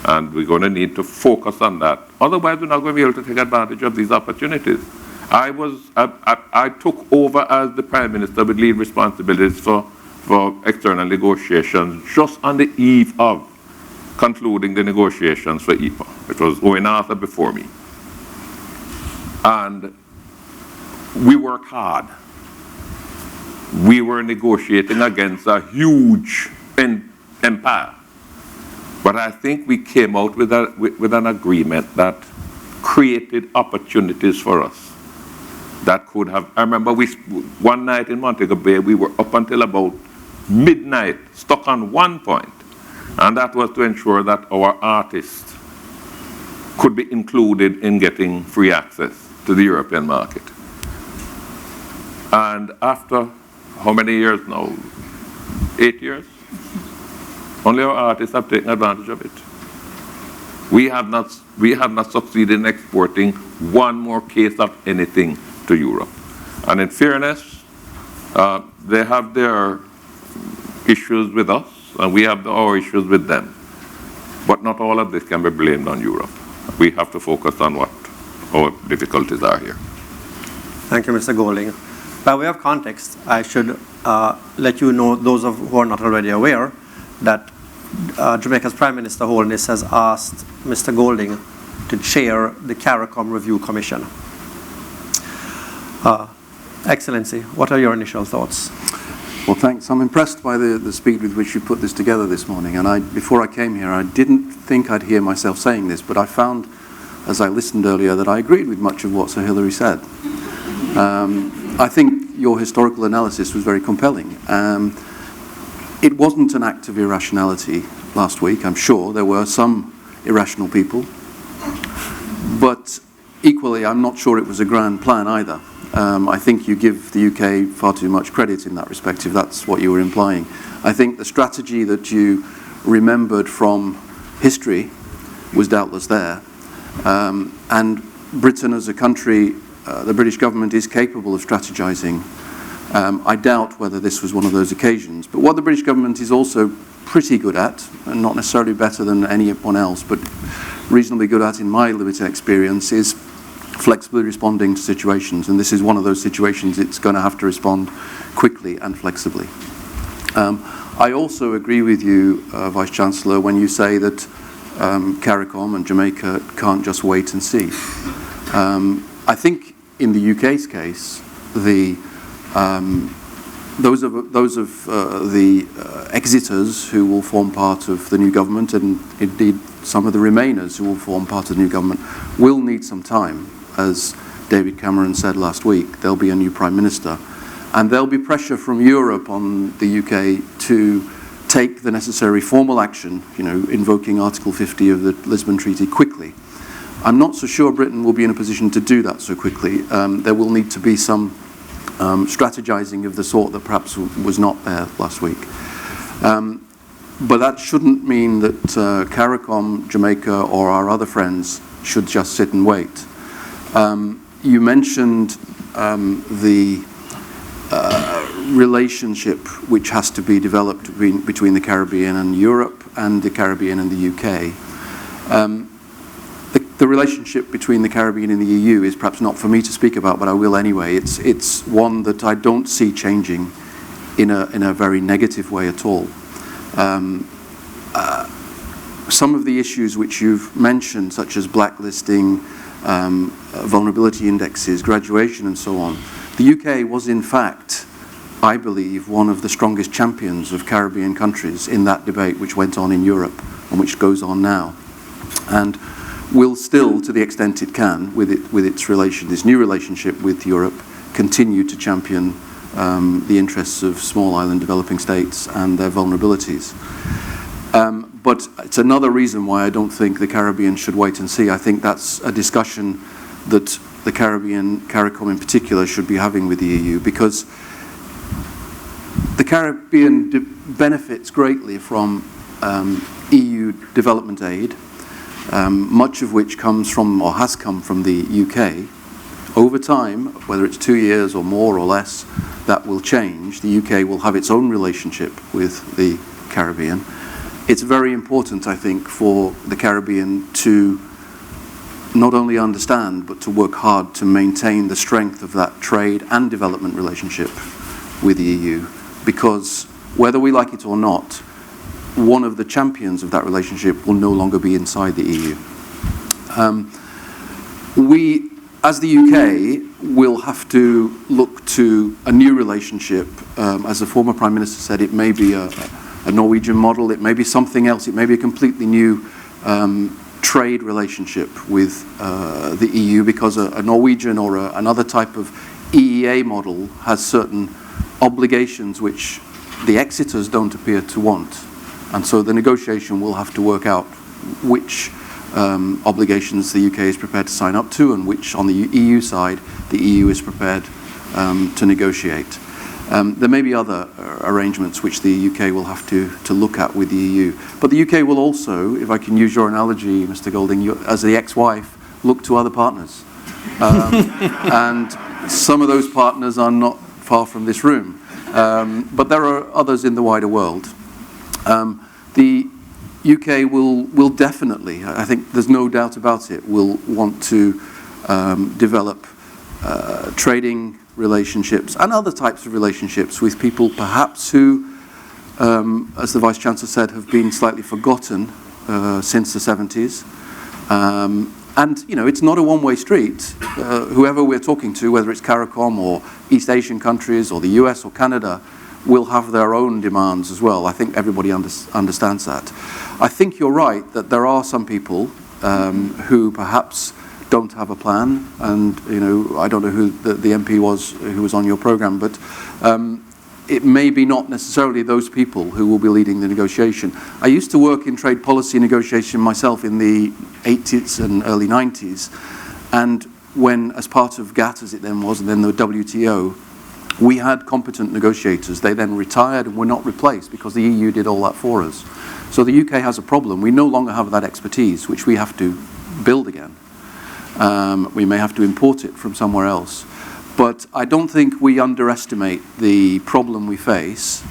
Speaker 3: And we're going to need to focus on that. Otherwise, we're not going to be able to take advantage of these opportunities. I took over as the Prime Minister with lead responsibilities for external negotiations just on the eve of concluding the negotiations for EPA. It was Owen Arthur before me. And we worked hard. We were negotiating against a huge empire. But I think we came out with an agreement that created opportunities for us that could have. I remember one night in Montego Bay, we were up until about midnight, stuck on one point, and that was to ensure that our artists could be included in getting free access to the European market. And after how many years now? 8 years? Only our artists have taken advantage of it. We have not succeeded in exporting one more case of anything to Europe. And in fairness, they have their issues with us, and we have our issues with them. But not all of this can be blamed on Europe. We have to focus on what our difficulties are here.
Speaker 1: Thank you, Mr. Golding. By way of context, I should let you know, those who are not already aware, that Jamaica's Prime Minister Holness has asked Mr. Golding to chair the CARICOM Review Commission. Excellency, what are your initial thoughts?
Speaker 5: Well, thanks. I'm impressed by the speed with which you put this together this morning. And before I came here, I didn't think I'd hear myself saying this, but I found, as I listened earlier, that I agreed with much of what Sir Hilary said. I think your historical analysis was very compelling. It wasn't an act of irrationality last week, I'm sure. There were some irrational people. But equally, I'm not sure it was a grand plan either. I think you give the UK far too much credit in that respect, if that's what you were implying. I think the strategy that you remembered from history was doubtless there. And Britain as a country, the British government is capable of strategizing. I doubt whether this was one of those occasions. But what the British government is also pretty good at, and not necessarily better than anyone else, but reasonably good at in my limited experience, is flexibly responding to situations. And this is one of those situations it's going to have to respond quickly and flexibly. I also agree with you, Vice-Chancellor, when you say that CARICOM and Jamaica can't just wait and see. I think in the UK's case, those of the exiters who will form part of the new government, and indeed some of the remainers who will form part of the new government, will need some time. As David Cameron said last week, there'll be a new Prime Minister. And there'll be pressure from Europe on the UK to take the necessary formal action, invoking Article 50 of the Lisbon Treaty quickly. I'm not so sure Britain will be in a position to do that so quickly. There will need to be some strategizing of the sort that perhaps was not there last week. But that shouldn't mean that CARICOM, Jamaica, or our other friends should just sit and wait. You mentioned the relationship which has to be developed between the Caribbean and Europe and the Caribbean and the UK. The relationship between the Caribbean and the EU is perhaps not for me to speak about, but I will anyway. It's one that I don't see changing in a very negative way at all. Some of the issues which you've mentioned, such as blacklisting, vulnerability indexes, graduation and so on, the UK was in fact, I believe, one of the strongest champions of Caribbean countries in that debate which went on in Europe and which goes on now. And will still, to the extent it can, with this new relationship with Europe, continue to champion the interests of small island developing states and their vulnerabilities. But it's another reason why I don't think the Caribbean should wait and see. I think that's a discussion that the Caribbean, CARICOM in particular, should be having with the EU, because the Caribbean benefits greatly from EU development aid, much of which comes from, or has come from, the UK. Over time, whether it's 2 years or more or less, that will change. The UK will have its own relationship with the Caribbean. It's very important, I think, for the Caribbean to not only understand, but to work hard to maintain the strength of that trade and development relationship with the EU, because whether we like it or not, one of the champions of that relationship will no longer be inside the EU. We, as the UK, will have to look to a new relationship. As the former Prime Minister said, it may be a Norwegian model, it may be something else, it may be a completely new trade relationship with the EU, because a Norwegian or another type of EEA model has certain obligations which the Exiters don't appear to want. And so the negotiation will have to work out which obligations the UK is prepared to sign up to, and which, on the EU side, the EU is prepared to negotiate. There may be other arrangements which the UK will have to look at with the EU. But the UK will also, if I can use your analogy, Mr. Golding, as the ex-wife, look to other partners. And some of those partners are not far from this room. But there are others in the wider world. The UK will definitely, I think there's no doubt about it, will want to develop trading relationships and other types of relationships with people perhaps who, as the Vice-Chancellor said, have been slightly forgotten since the 70s. And, it's not a one-way street. Whoever we're talking to, whether it's CARICOM or East Asian countries or the US or Canada, will have their own demands as well. I think everybody understands that. I think you're right that there are some people who perhaps don't have a plan, and I don't know who the MP was who was on your program, but it may be not necessarily those people who will be leading the negotiation. I used to work in trade policy negotiation myself in the 80s and early 90s, and when, as part of GATT as it then was, and then the WTO, we had competent negotiators. They then retired and were not replaced because the EU did all that for us. So the UK has a problem. We no longer have that expertise, which we have to build again. We may have to import it from somewhere else. But I don't think we underestimate the problem we face,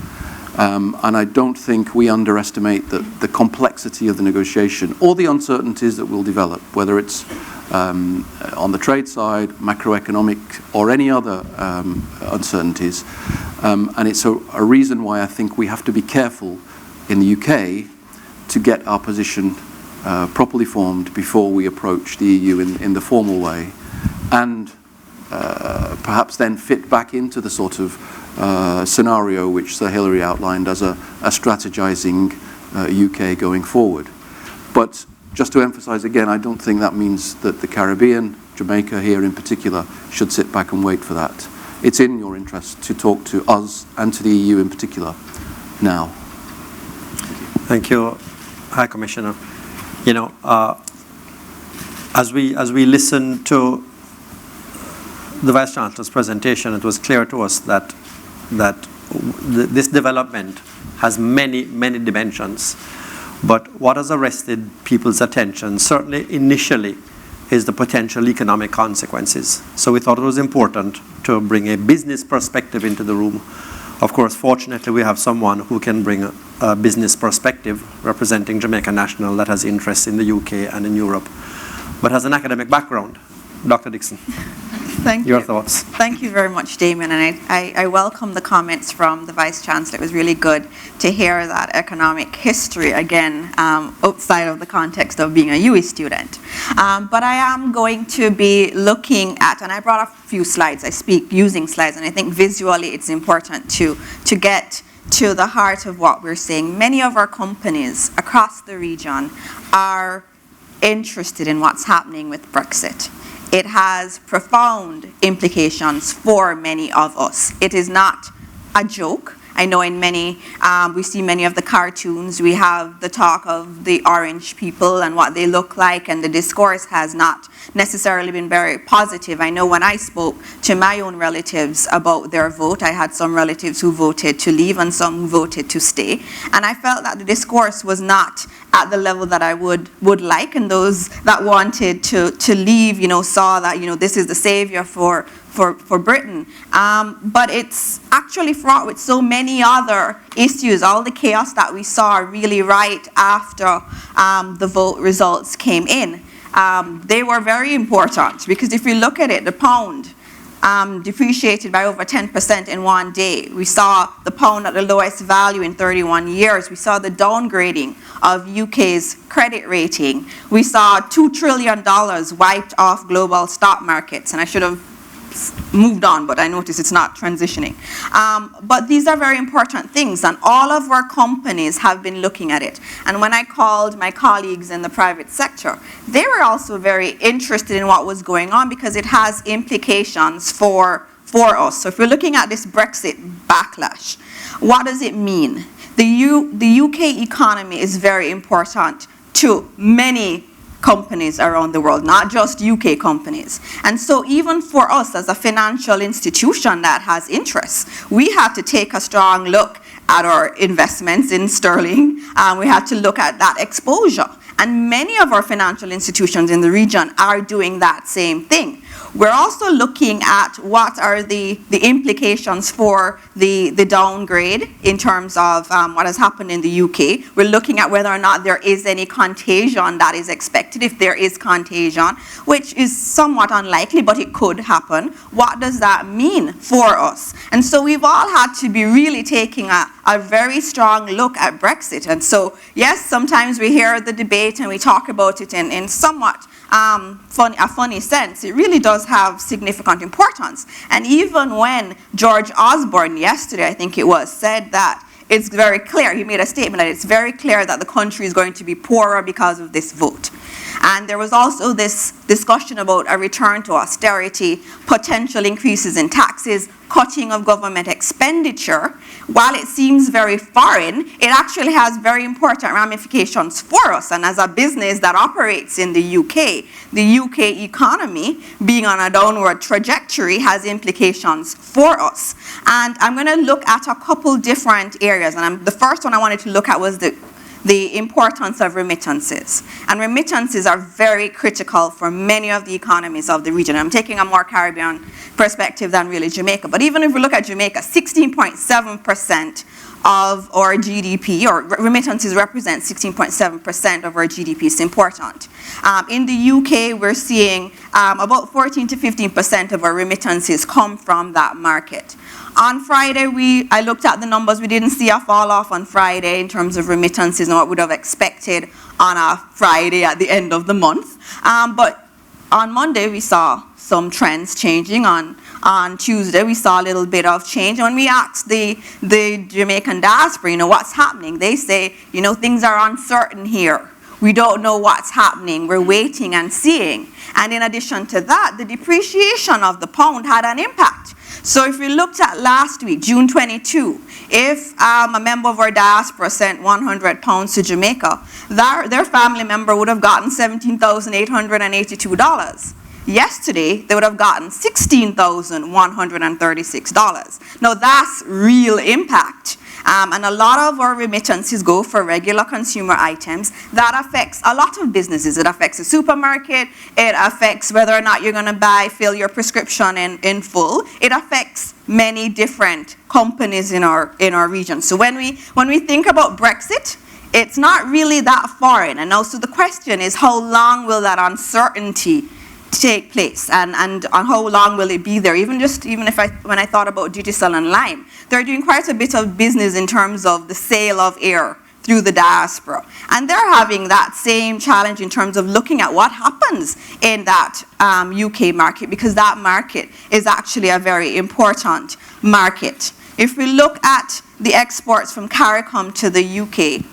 Speaker 5: and I don't think we underestimate the complexity of the negotiation or the uncertainties that will develop, whether it's on the trade side, macroeconomic, or any other uncertainties. And it's a reason why I think we have to be careful in the UK to get our position properly formed before we approach the EU in the formal way, and perhaps then fit back into the sort of scenario which Sir Hilary outlined as a strategizing UK going forward. But just to emphasize again, I don't think that means that the Caribbean, Jamaica here in particular, should sit back and wait for that. It's in your interest to talk to us and to the EU in particular now.
Speaker 1: Thank you, High Commissioner. You know, as we listened to the Vice-Chancellor's presentation, it was clear to us that this development has many, many dimensions. But what has arrested people's attention, certainly initially, is the potential economic consequences. So we thought it was important to bring a business perspective into the room. Of course, fortunately, we have someone who can bring a business perspective representing Jamaica National that has interests in the UK and in Europe, but has an academic background. Dr. Dixon.
Speaker 4: Thank
Speaker 1: Your
Speaker 4: you.
Speaker 1: thoughts?
Speaker 4: Thank you very much, Damien, and I welcome the comments from the Vice-Chancellor. It was really good to hear that economic history, again, outside of the context of being a UE student. But I am going to be looking at, and I brought a few slides, I speak using slides, and I think visually it's important to get to the heart of what we're saying. Many of our companies across the region are interested in what's happening with Brexit. It has profound implications for many of us. It is not a joke. I know in many, we see many of the cartoons, we have the talk of the orange people and what they look like, and the discourse has not necessarily been very positive. I know when I spoke to my own relatives about their vote, I had some relatives who voted to leave and some who voted to stay, and I felt that the discourse was not at the level that I would like, and those that wanted to leave, you know, saw that, you know, this is the savior for Britain. But it's actually fraught with so many other issues. All the chaos that we saw really right after the vote results came in, they were very important, because if you look at it, the pound depreciated by over 10% in one day. We saw the pound at the lowest value in 31 years. We saw the downgrading of UK's credit rating. We saw $2 trillion wiped off global stock markets, and I should have moved on, but I notice it's not transitioning. But these are very important things, and all of our companies have been looking at it. And when I called my colleagues in the private sector, they were also very interested in what was going on, because it has implications for us. So if we're looking at this Brexit backlash, what does it mean? The UK economy is very important to many companies around the world, not just UK companies. And so even for us as a financial institution that has interests, we have to take a strong look at our investments in sterling. We have to look at that exposure. And many of our financial institutions in the region are doing that same thing. We're also looking at what are the implications for the downgrade in terms of what has happened in the UK. We're looking at whether or not there is any contagion that is expected. If there is contagion, which is somewhat unlikely, but it could happen, what does that mean for us? And so we've all had to be really taking a very strong look at Brexit. And so, yes, sometimes we hear the debate and we talk about it in somewhat a funny sense. It really does have significant importance. And even when George Osborne yesterday, I think it was, said that it's very clear, he made a statement that it's very clear that the country is going to be poorer because of this vote. And there was also this discussion about a return to austerity, potential increases in taxes, cutting of government expenditure. While it seems very foreign, it actually has very important ramifications for us. And as a business that operates in the UK economy being on a downward trajectory has implications for us. And I'm going to look at a couple different areas. And the first one I wanted to look at was the importance of remittances. And remittances are very critical for many of the economies of the region. I'm taking a more Caribbean perspective than really Jamaica. But even if we look at Jamaica, 16.7% of our GDP, or remittances represent 16.7% of our GDP. It's important. In the UK, we're seeing about 14 to 15% of our remittances come from that market. On Friday, I looked at the numbers. We didn't see a fall off on Friday in terms of remittances and what we would have expected on a Friday at the end of the month. But on Monday, we saw some trends changing. On Tuesday, we saw a little bit of change. And when we asked the Jamaican diaspora, what's happening, they say, things are uncertain here. We don't know what's happening. We're waiting and seeing. And in addition to that, the depreciation of the pound had an impact. So if we looked at last week, June 22, if a member of our diaspora sent £100 to Jamaica, their family member would have gotten $17,882. Yesterday, they would have gotten $16,136. Now that's real impact. And a lot of our remittances go for regular consumer items. That affects a lot of businesses. It affects the supermarket. It affects whether or not you're going to fill your prescription in full. It affects many different companies in our region. So when we think about Brexit, it's not really that foreign. And also the question is, how long will that uncertainty take place, and on how long will it be there? When I thought about Digicel and Lime, they're doing quite a bit of business in terms of the sale of air through the diaspora, and they're having that same challenge in terms of looking at what happens in that UK market, because that market is actually a very important market. If we look at the exports from CARICOM to the UK,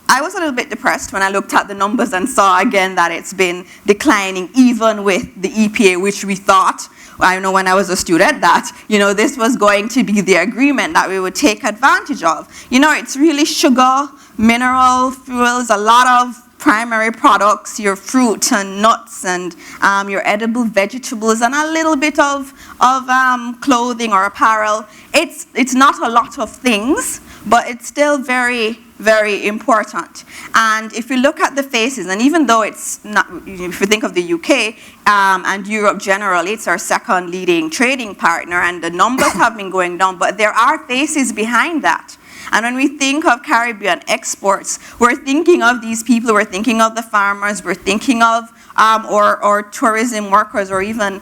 Speaker 4: I was a little bit depressed when I looked at the numbers and saw again that it's been declining even with the EPA, which we thought, I know when I was a student, that this was going to be the agreement that we would take advantage of. It's really sugar, mineral fuels, a lot of primary products, your fruit and nuts and your edible vegetables, and a little bit of clothing or apparel. It's not a lot of things, but it's still very, very important. And if you look at the faces, and even though it's not, if you think of the UK and Europe generally, it's our second leading trading partner, and the numbers have been going down, but there are faces behind that. And when we think of Caribbean exports, we're thinking of these people, we're thinking of the farmers, we're thinking of or tourism workers, or even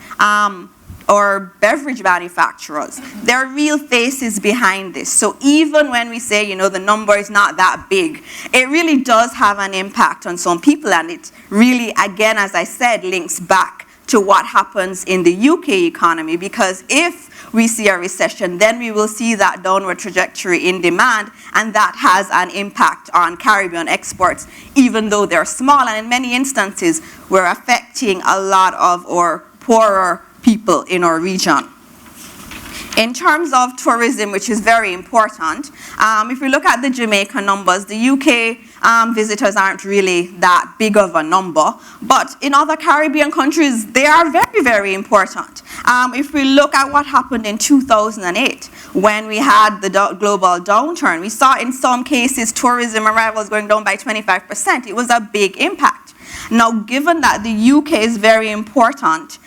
Speaker 4: or beverage manufacturers. There are real faces behind this. So even when we say, the number is not that big, it really does have an impact on some people, and it really, again, as I said, links back to what happens in the UK economy, because if we see a recession, then we will see that downward trajectory in demand, and that has an impact on Caribbean exports, even though they're small, and in many instances, we're affecting a lot of our poorer people in our region. In terms of tourism, which is very important, if we look at the Jamaica numbers, the UK visitors aren't really that big of a number, but in other Caribbean countries, they are very, very important. If we look at what happened in 2008, when we had the global downturn, we saw in some cases tourism arrivals going down by 25%. It was a big impact. Now, given that the UK is very important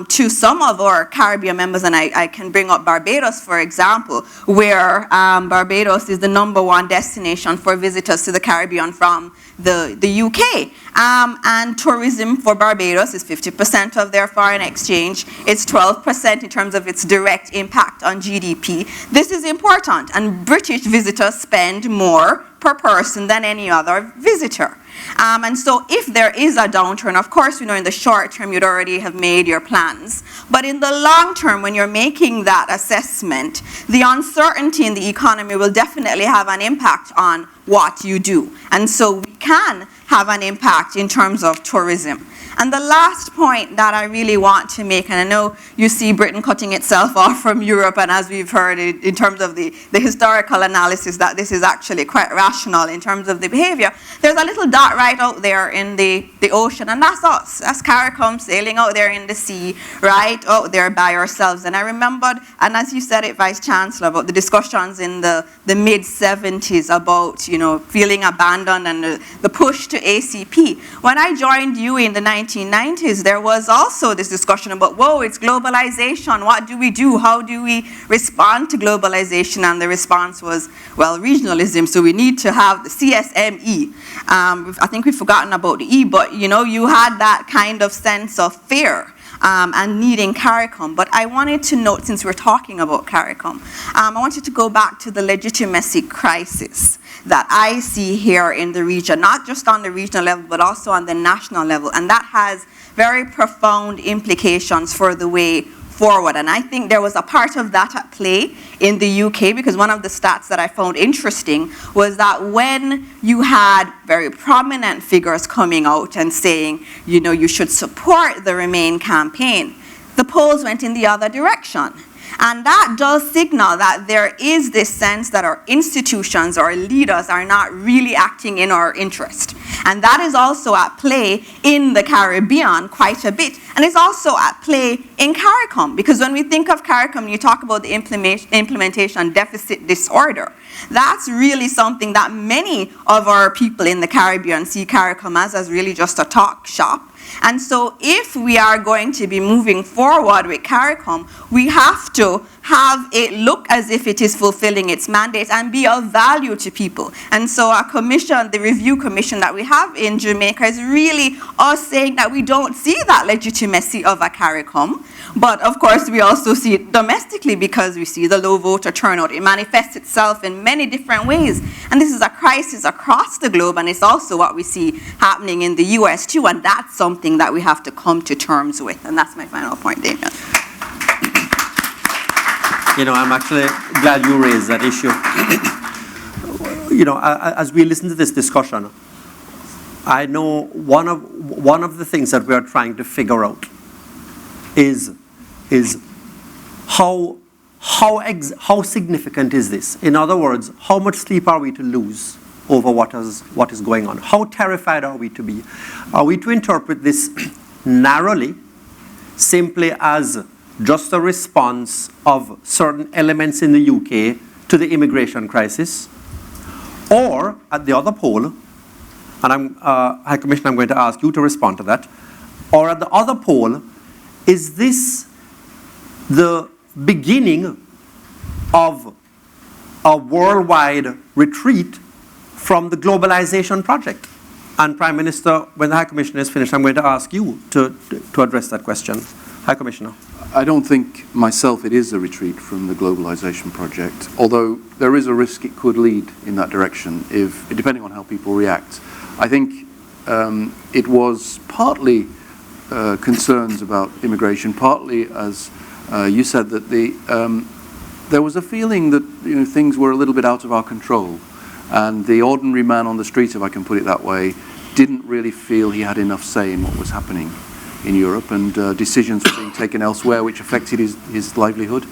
Speaker 4: to some of our Caribbean members, and I can bring up Barbados, for example, where Barbados is the #1 destination for visitors to the Caribbean from the UK. And tourism for Barbados is 50% of their foreign exchange. It's 12% in terms of its direct impact on GDP. This is important, and British visitors spend more per person than any other visitor. And so if there is a downturn, of course, in the short term, you'd already have made your plans. But in the long term, when you're making that assessment, the uncertainty in the economy will definitely have an impact on what you do. And so we can have an impact in terms of tourism. And the last point that I really want to make, and I know you see Britain cutting itself off from Europe, and as we've heard in terms of the historical analysis, that this is actually quite rational in terms of the behavior. There's a little dot right out there in the ocean, and that's us. That's CARICOM sailing out there in the sea, right out there by ourselves. And I remembered, and as you said it, Vice-Chancellor, about the discussions in the mid-70s about, feeling abandoned and the push to ACP. When I joined UE in the 1990s, there was also this discussion about, whoa, it's globalization. What do we do? How do we respond to globalization? And the response was, well, regionalism. So we need to have the CSME. I think we've forgotten about the E, but you had that kind of sense of fear and needing CARICOM. But I wanted to note, since we're talking about CARICOM, I wanted to go back to the legitimacy crisis that I see here in the region, not just on the regional level, but also on the national level. And that has very profound implications for the way forward. And I think there was a part of that at play in the UK, because one of the stats that I found interesting was that when you had very prominent figures coming out and saying, you should support the Remain campaign, the polls went in the other direction. And that does signal that there is this sense that our institutions, our leaders are not really acting in our interest. And that is also at play in the Caribbean quite a bit. And it's also at play in CARICOM, because when we think of CARICOM, you talk about the implementation deficit disorder. That's really something that many of our people in the Caribbean see CARICOM as really just a talk shop. And so if we are going to be moving forward with CARICOM, we have to have it look as if it is fulfilling its mandate and be of value to people. And so our commission, the review commission that we have in Jamaica, is really us saying that we don't see that legitimacy of a CARICOM. But of course, we also see it domestically because we see the low voter turnout. It manifests itself in many different ways. And this is a crisis across the globe, and it's also what we see happening in the US too, and that's something that we have to come to terms with. And that's my final point, Damien.
Speaker 1: You know, I'm actually glad you raised that issue. You know, as we listen to this discussion, I know one of the things that we are trying to figure out is how significant is this? In other words, how much sleep are we to lose over what is going on? How terrified are we to be? Are we to interpret this narrowly, simply as just a response of certain elements in the UK to the immigration crisis? Or at the other pole, and High Commissioner, I'm going to ask you to respond to that, or at the other pole, is this the beginning of a worldwide retreat from the globalization project? And Prime Minister, when the High Commissioner is finished, I'm going to ask you to address that question. High Commissioner.
Speaker 5: I don't think myself it is a retreat from the globalization project, although there is a risk it could lead in that direction, depending on how people react. I think it was partly concerns about immigration, partly, as you said, that there was a feeling that things were a little bit out of our control, and the ordinary man on the street, if I can put it that way, didn't really feel he had enough say in what was happening in Europe, and decisions were being taken elsewhere which affected his livelihood.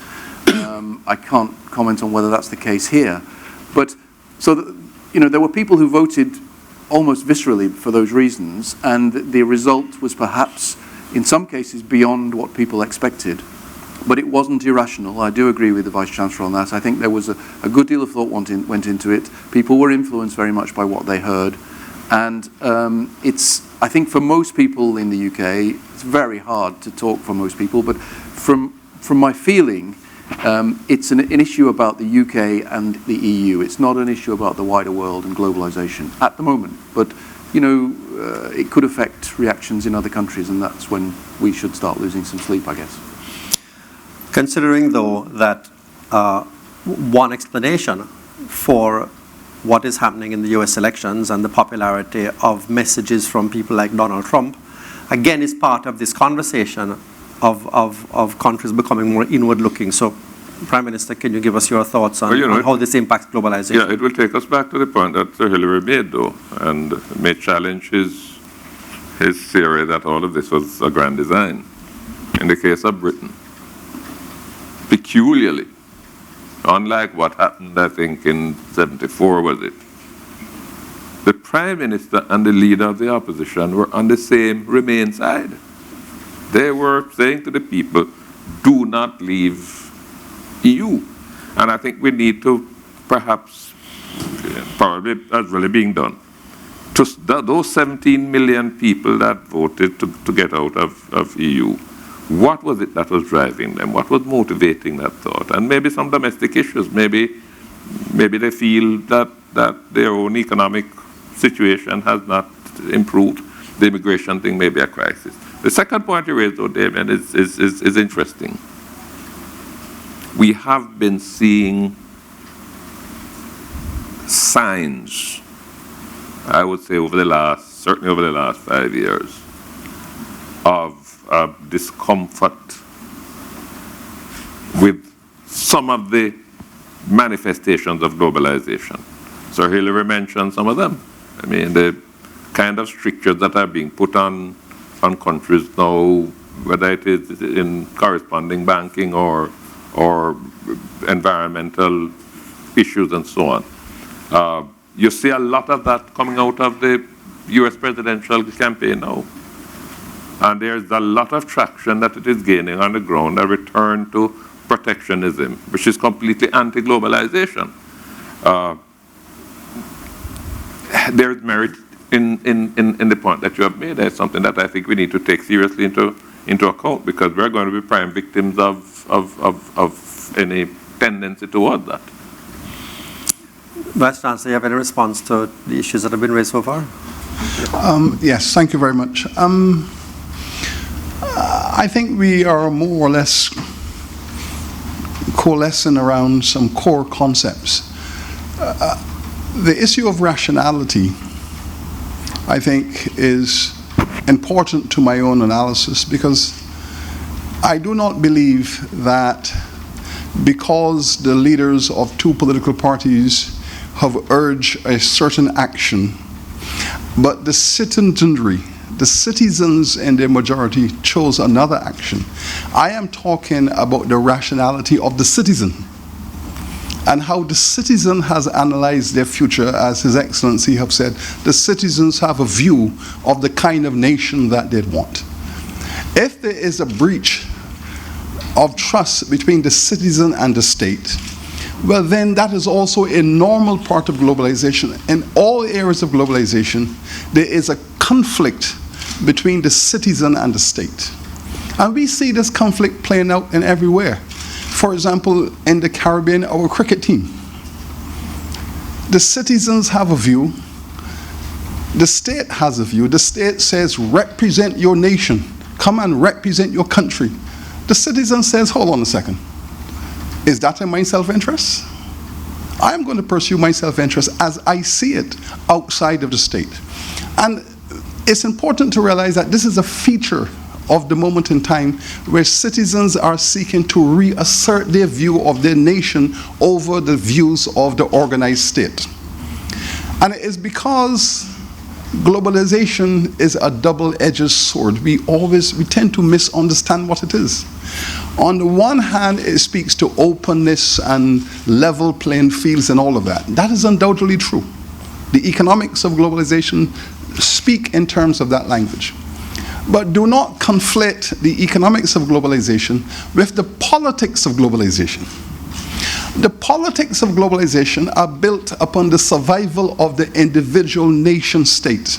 Speaker 5: I can't comment on whether that's the case here, but there were people who voted almost viscerally for those reasons, and the result was perhaps in some cases beyond what people expected, but it wasn't irrational. I do agree with the Vice-Chancellor on that. I think there was a good deal of thought went into it. People were influenced very much by what they heard, and I think for most people in the UK, it's very hard to talk for most people, but from my feeling, it's an issue about the UK and the EU. It's not an issue about the wider world and globalization at the moment, but it could affect reactions in other countries, and that's when we should start losing some sleep, I guess.
Speaker 1: Considering, though, that one explanation for what is happening in the US elections and the popularity of messages from people like Donald Trump, again, is part of this conversation of countries becoming more inward-looking. So, Prime Minister, can you give us your thoughts on how this impacts globalization?
Speaker 3: Yeah, it will take us back to the point that Sir Hillary made, though, and may challenge his theory that all of this was a grand design. In the case of Britain, peculiarly, unlike what happened, I think, in 74, was it? The Prime Minister and the leader of the opposition were on the same Remain side. They were saying to the people, do not leave EU. And I think we need to perhaps, probably that's really being done, to those 17 million people that voted to get out of EU, what was it that was driving them? What was motivating that thought? And maybe some domestic issues. Maybe they feel that their own economic situation has not improved. The immigration thing may be a crisis. The second point you raised, though, Damien, is interesting. We have been seeing signs, I would say certainly over the last 5 years, of discomfort with some of the manifestations of globalization. Sir Hillary mentioned some of them. I mean, the kind of strictures that are being put on countries now, whether it is in corresponding banking or or environmental issues and so on. You see a lot of that coming out of the US presidential campaign now. And there's a lot of traction that it is gaining on the ground, a return to protectionism, which is completely anti-globalization. There's merit in the point that you have made. That's something that I think we need to take seriously into account, because we're going to be prime victims of any tendency towards that.
Speaker 1: Vice-Chancellor, you have any response to the issues that have been raised so far?
Speaker 2: Yes, thank you very much. I think we are more or less coalescing around some core concepts. The issue of rationality, I think, is important to my own analysis, because I do not believe that because the leaders of two political parties have urged a certain action, but the citizenry, the citizens in their majority, chose another action. I am talking about the rationality of the citizen and how the citizen has analyzed their future. As His Excellency have said, the citizens have a view of the kind of nation that they want. If there is a breach of trust between the citizen and the state, well, then that is also a normal part of globalization. In all areas of globalization, there is a conflict between the citizen and the state. And we see this conflict playing out in everywhere. For example, in the Caribbean, our cricket team. The citizens have a view. The state has a view. The state says, represent your nation. Come and represent your country. The citizen says, hold on a second. Is that in my self-interest? I am going to pursue my self-interest as I see it outside of the state. And it's important to realize that this is a feature of the moment in time where citizens are seeking to reassert their view of their nation over the views of the organized state. And it is because globalization is a double-edged sword. We tend to misunderstand what it is. On the one hand, it speaks to openness and level playing fields and all of that. That is undoubtedly true. The economics of globalization speak in terms of that language. But do not conflate the economics of globalization with the politics of globalization. The politics of globalization are built upon the survival of the individual nation state.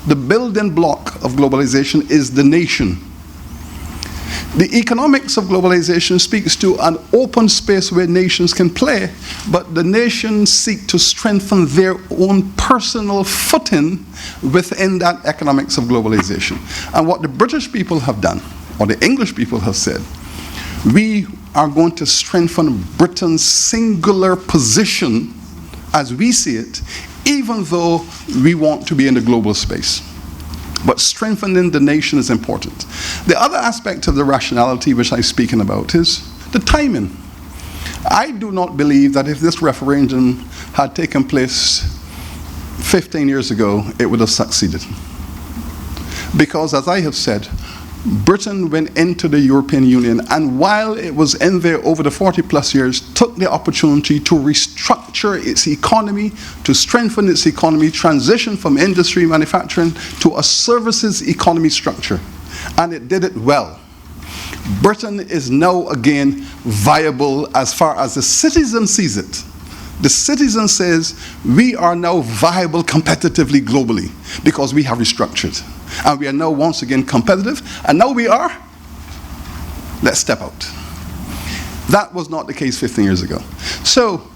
Speaker 2: The building block of globalization is the nation. The economics of globalization speaks to an open space where nations can play, but the nations seek to strengthen their own personal footing within that economics of globalization. And what the British people have done, or the English people have said, we are going to strengthen Britain's singular position as we see it, even though we want to be in the global space. But strengthening the nation is important. The other aspect of the rationality which I'm speaking about is the timing. I do not believe that if this referendum had taken place 15 years ago, it would have succeeded. Because, as I have said, Britain went into the European Union, and while it was in there over the 40+ years, took the opportunity to restructure its economy, to strengthen its economy, transition from industry manufacturing to a services economy structure. And it did it well. Britain is now again viable as far as the citizen sees it. The citizen says, we are now viable competitively globally because we have restructured. And we are now once again competitive, and now we are, let's step out. That was not the case 15 years ago. So,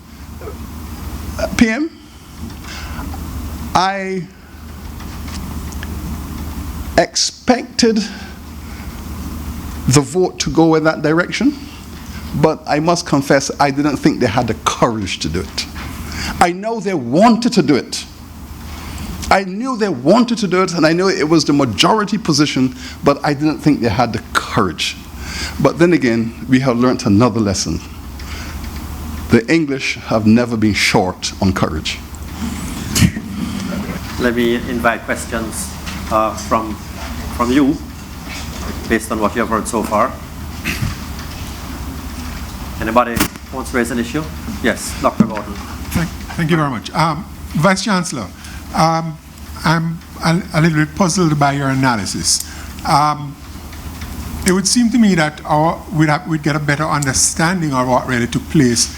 Speaker 2: PM, I expected the vote to go in that direction, but I must confess I didn't think they had the courage to do it. I know they wanted to do it. I knew they wanted to do it, and I knew it was the majority position, but I didn't think they had the courage. But then again, we have learned another lesson. The English have never been short on courage.
Speaker 1: Let me invite questions from you, based on what you have heard so far. Anybody wants to raise an issue? Yes, Dr. Gordon.
Speaker 6: Thank you very much. Vice-Chancellor, I'm a little bit puzzled by your analysis. It would seem to me that we'd get a better understanding of what really took place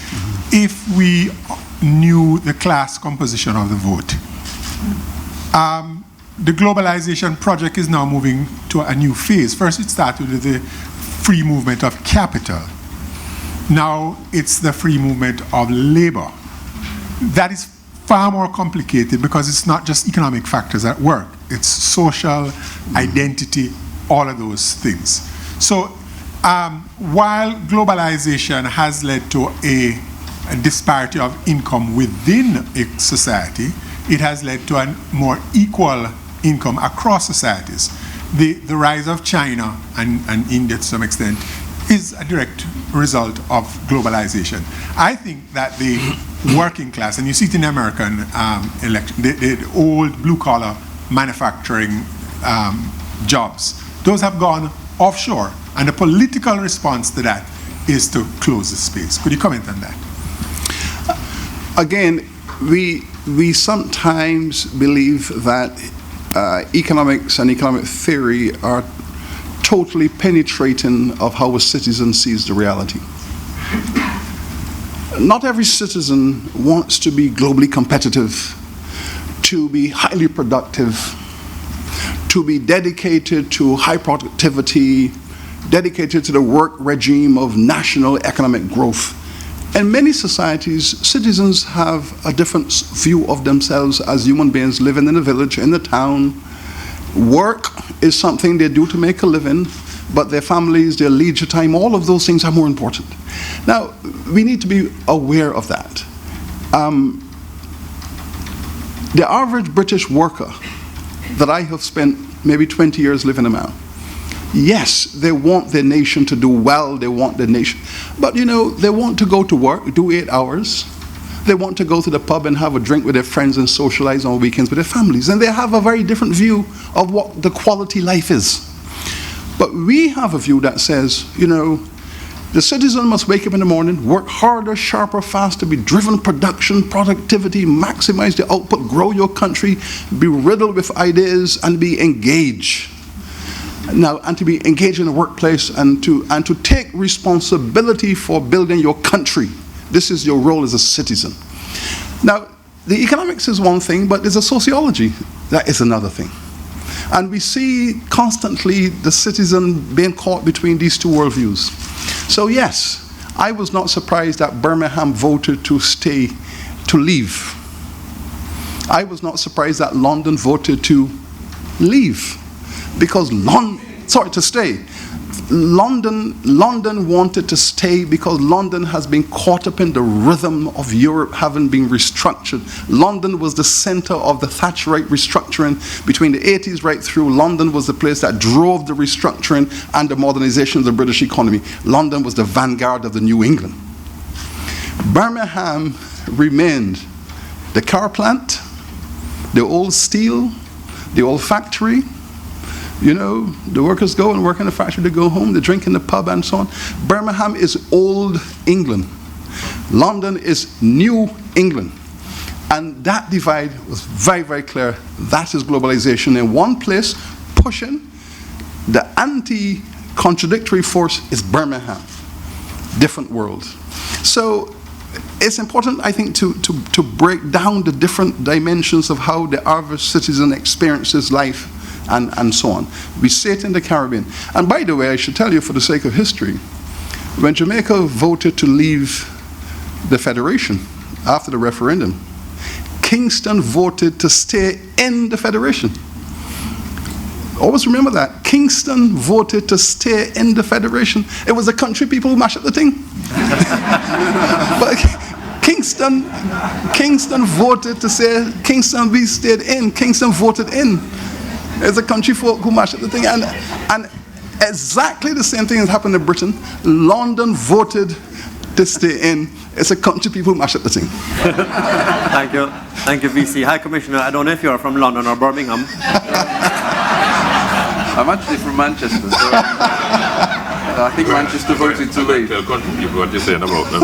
Speaker 6: if we knew the class composition of the vote. The globalization project is now moving to a new phase. First, it started with the free movement of capital. Now, it's the free movement of labor. That is far more complicated because it's not just economic factors at work. It's social, identity, all of those things. So while globalization has led to a disparity of income within a society, it has led to a more equal income across societies. The rise of China and India to some extent is a direct result of globalization. I think that the working class, and you see it in the American election, the old blue-collar manufacturing jobs, those have gone offshore, and the political response to that is to close the space. Could you comment on that?
Speaker 2: Again, we sometimes believe that economics and economic theory are totally penetrating of how a citizen sees the reality. Not every citizen wants to be globally competitive, to be highly productive, to be dedicated to high productivity, dedicated to the work regime of national economic growth. In many societies, citizens have a different view of themselves as human beings living in a village, in the town. Work is something they do to make a living, but their families, their leisure time, all of those things are more important. Now, we need to be aware of that. The average British worker that I have spent maybe 20 years living among, yes, they want their nation to do well, they want their nation, but you know, they want to go to work, do 8 hours, they want to go to the pub and have a drink with their friends and socialize on weekends with their families, and they have a very different view of what the quality life is. But we have a view that says, you know, the citizen must wake up in the morning, work harder, sharper, faster, be driven production, productivity, maximize the output, grow your country, be riddled with ideas, and be engaged. Now, and to be engaged in the workplace and to take responsibility for building your country. This is your role as a citizen. Now, the economics is one thing, but there's a sociology that is another thing. And we see constantly the citizen being caught between these two worldviews. So yes, I was not surprised that Birmingham voted to leave. I was not surprised that London voted to leave. Because to stay. London wanted to stay because London has been caught up in the rhythm of Europe having been restructured. London was the center of the Thatcherite restructuring between the 80s right through. London was the place that drove the restructuring and the modernization of the British economy. London was the vanguard of the New England. Birmingham remained the car plant, the old steel, the old factory. You know, the workers go and work in the factory, they go home, they drink in the pub and so on. Birmingham is old England. London is New England. And that divide was very, very clear. That is globalization in one place, pushing. The anti-contradictory force is Birmingham. Different world. So it's important, I think, to break down the different dimensions of how the average citizen experiences life and so on. We see it in the Caribbean. And by the way, I should tell you for the sake of history, when Jamaica voted to leave the Federation after the referendum, Kingston voted to stay in the Federation. Always remember that. Kingston voted to stay in the Federation. It was the country people who mashed up the thing. But Kingston voted to say, Kingston, we stayed in. Kingston voted in. It's a country folk who mashed up the thing. And exactly the same thing has happened in Britain. London voted to stay in. It's a country people who mashed up the thing.
Speaker 1: Thank you. Thank you, VC. High Commissioner, I don't know if you're from London or Birmingham.
Speaker 5: I'm actually from Manchester. So I think Manchester voted to leave.
Speaker 3: Tell country people what you're saying about them.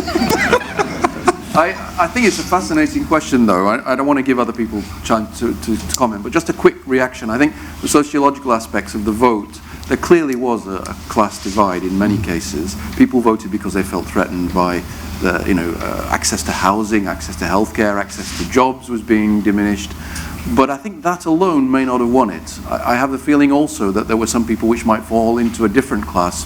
Speaker 5: I think it's a fascinating question, though. I don't want to give other people a chance to comment, but just a quick reaction. I think the sociological aspects of the vote, there clearly was a class divide in many cases. People voted because they felt threatened by access to housing, access to healthcare, access to jobs was being diminished. But I think that alone may not have won it. I have the feeling also that there were some people which might fall into a different class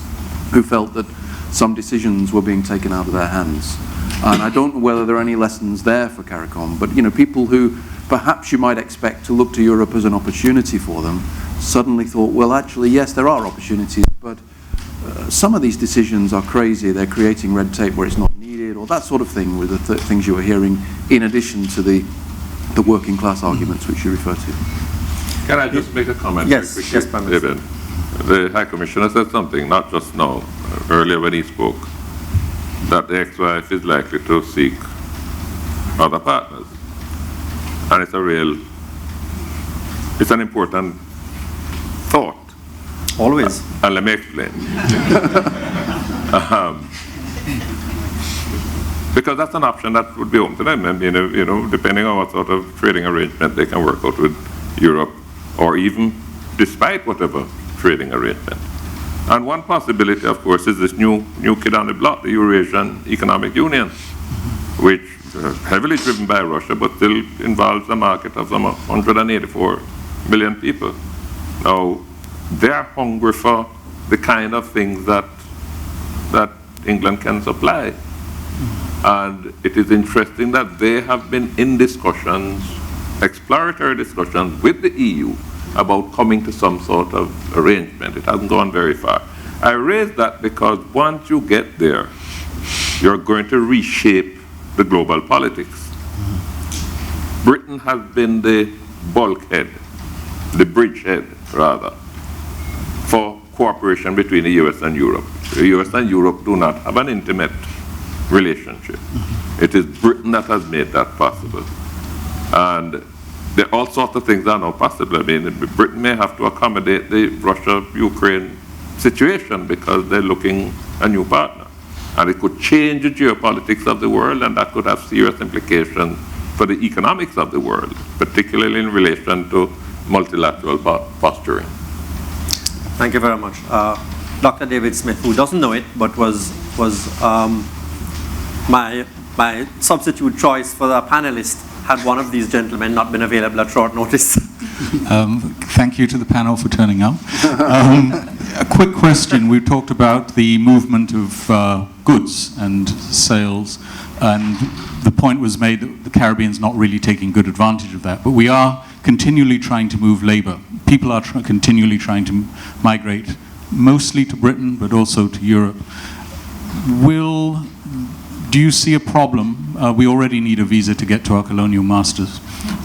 Speaker 5: who felt that some decisions were being taken out of their hands. And I don't know whether there are any lessons there for CARICOM, but people who perhaps you might expect to look to Europe as an opportunity for them suddenly thought, well, actually, yes, there are opportunities, but some of these decisions are crazy. They're creating red tape where it's not needed, or that sort of thing, with the things you were hearing in addition to the working class arguments which you refer to.
Speaker 3: Can I just make a comment?
Speaker 1: Yes,
Speaker 3: quickly,
Speaker 1: yes, Prime Minister.
Speaker 3: David? The High Commissioner said something, not just now, earlier when he spoke, that the ex-wife is likely to seek other partners. And it's an important thought.
Speaker 1: Always.
Speaker 3: And let me explain. Because that's an option that would be open to them. I mean, depending on what sort of trading arrangement they can work out with Europe, or even despite whatever trading arrangement. And one possibility, of course, is this new kid on the block, the Eurasian Economic Union, which is heavily driven by Russia, but still involves a market of some 184 million people. Now, they're hungry for the kind of things that England can supply. And it is interesting that they have been in discussions, exploratory discussions with the EU about coming to some sort of arrangement. It hasn't gone very far. I raise that because once you get there, you're going to reshape the global politics. Britain has been the bulkhead, the bridgehead rather, for cooperation between the US and Europe. The US and Europe do not have an intimate relationship. It is Britain that has made that possible. And all sorts of things are now possible. I mean, Britain may have to accommodate the Russia-Ukraine situation because they're looking a new partner. And it could change the geopolitics of the world, and that could have serious implications for the economics of the world, particularly in relation to multilateral posturing.
Speaker 1: Thank you very much. Dr. David Smith, who doesn't know it, but was my substitute choice for the panelist, had one of these gentlemen not been available at short notice.
Speaker 7: Thank you to the panel for turning up. A quick question. We talked about the movement of goods and sales, and the point was made that the Caribbean's not really taking good advantage of that, but we are continually trying to move labor. People are continually trying to migrate, mostly to Britain, but also to Europe. Do you see a problem? We already need a visa to get to our colonial masters.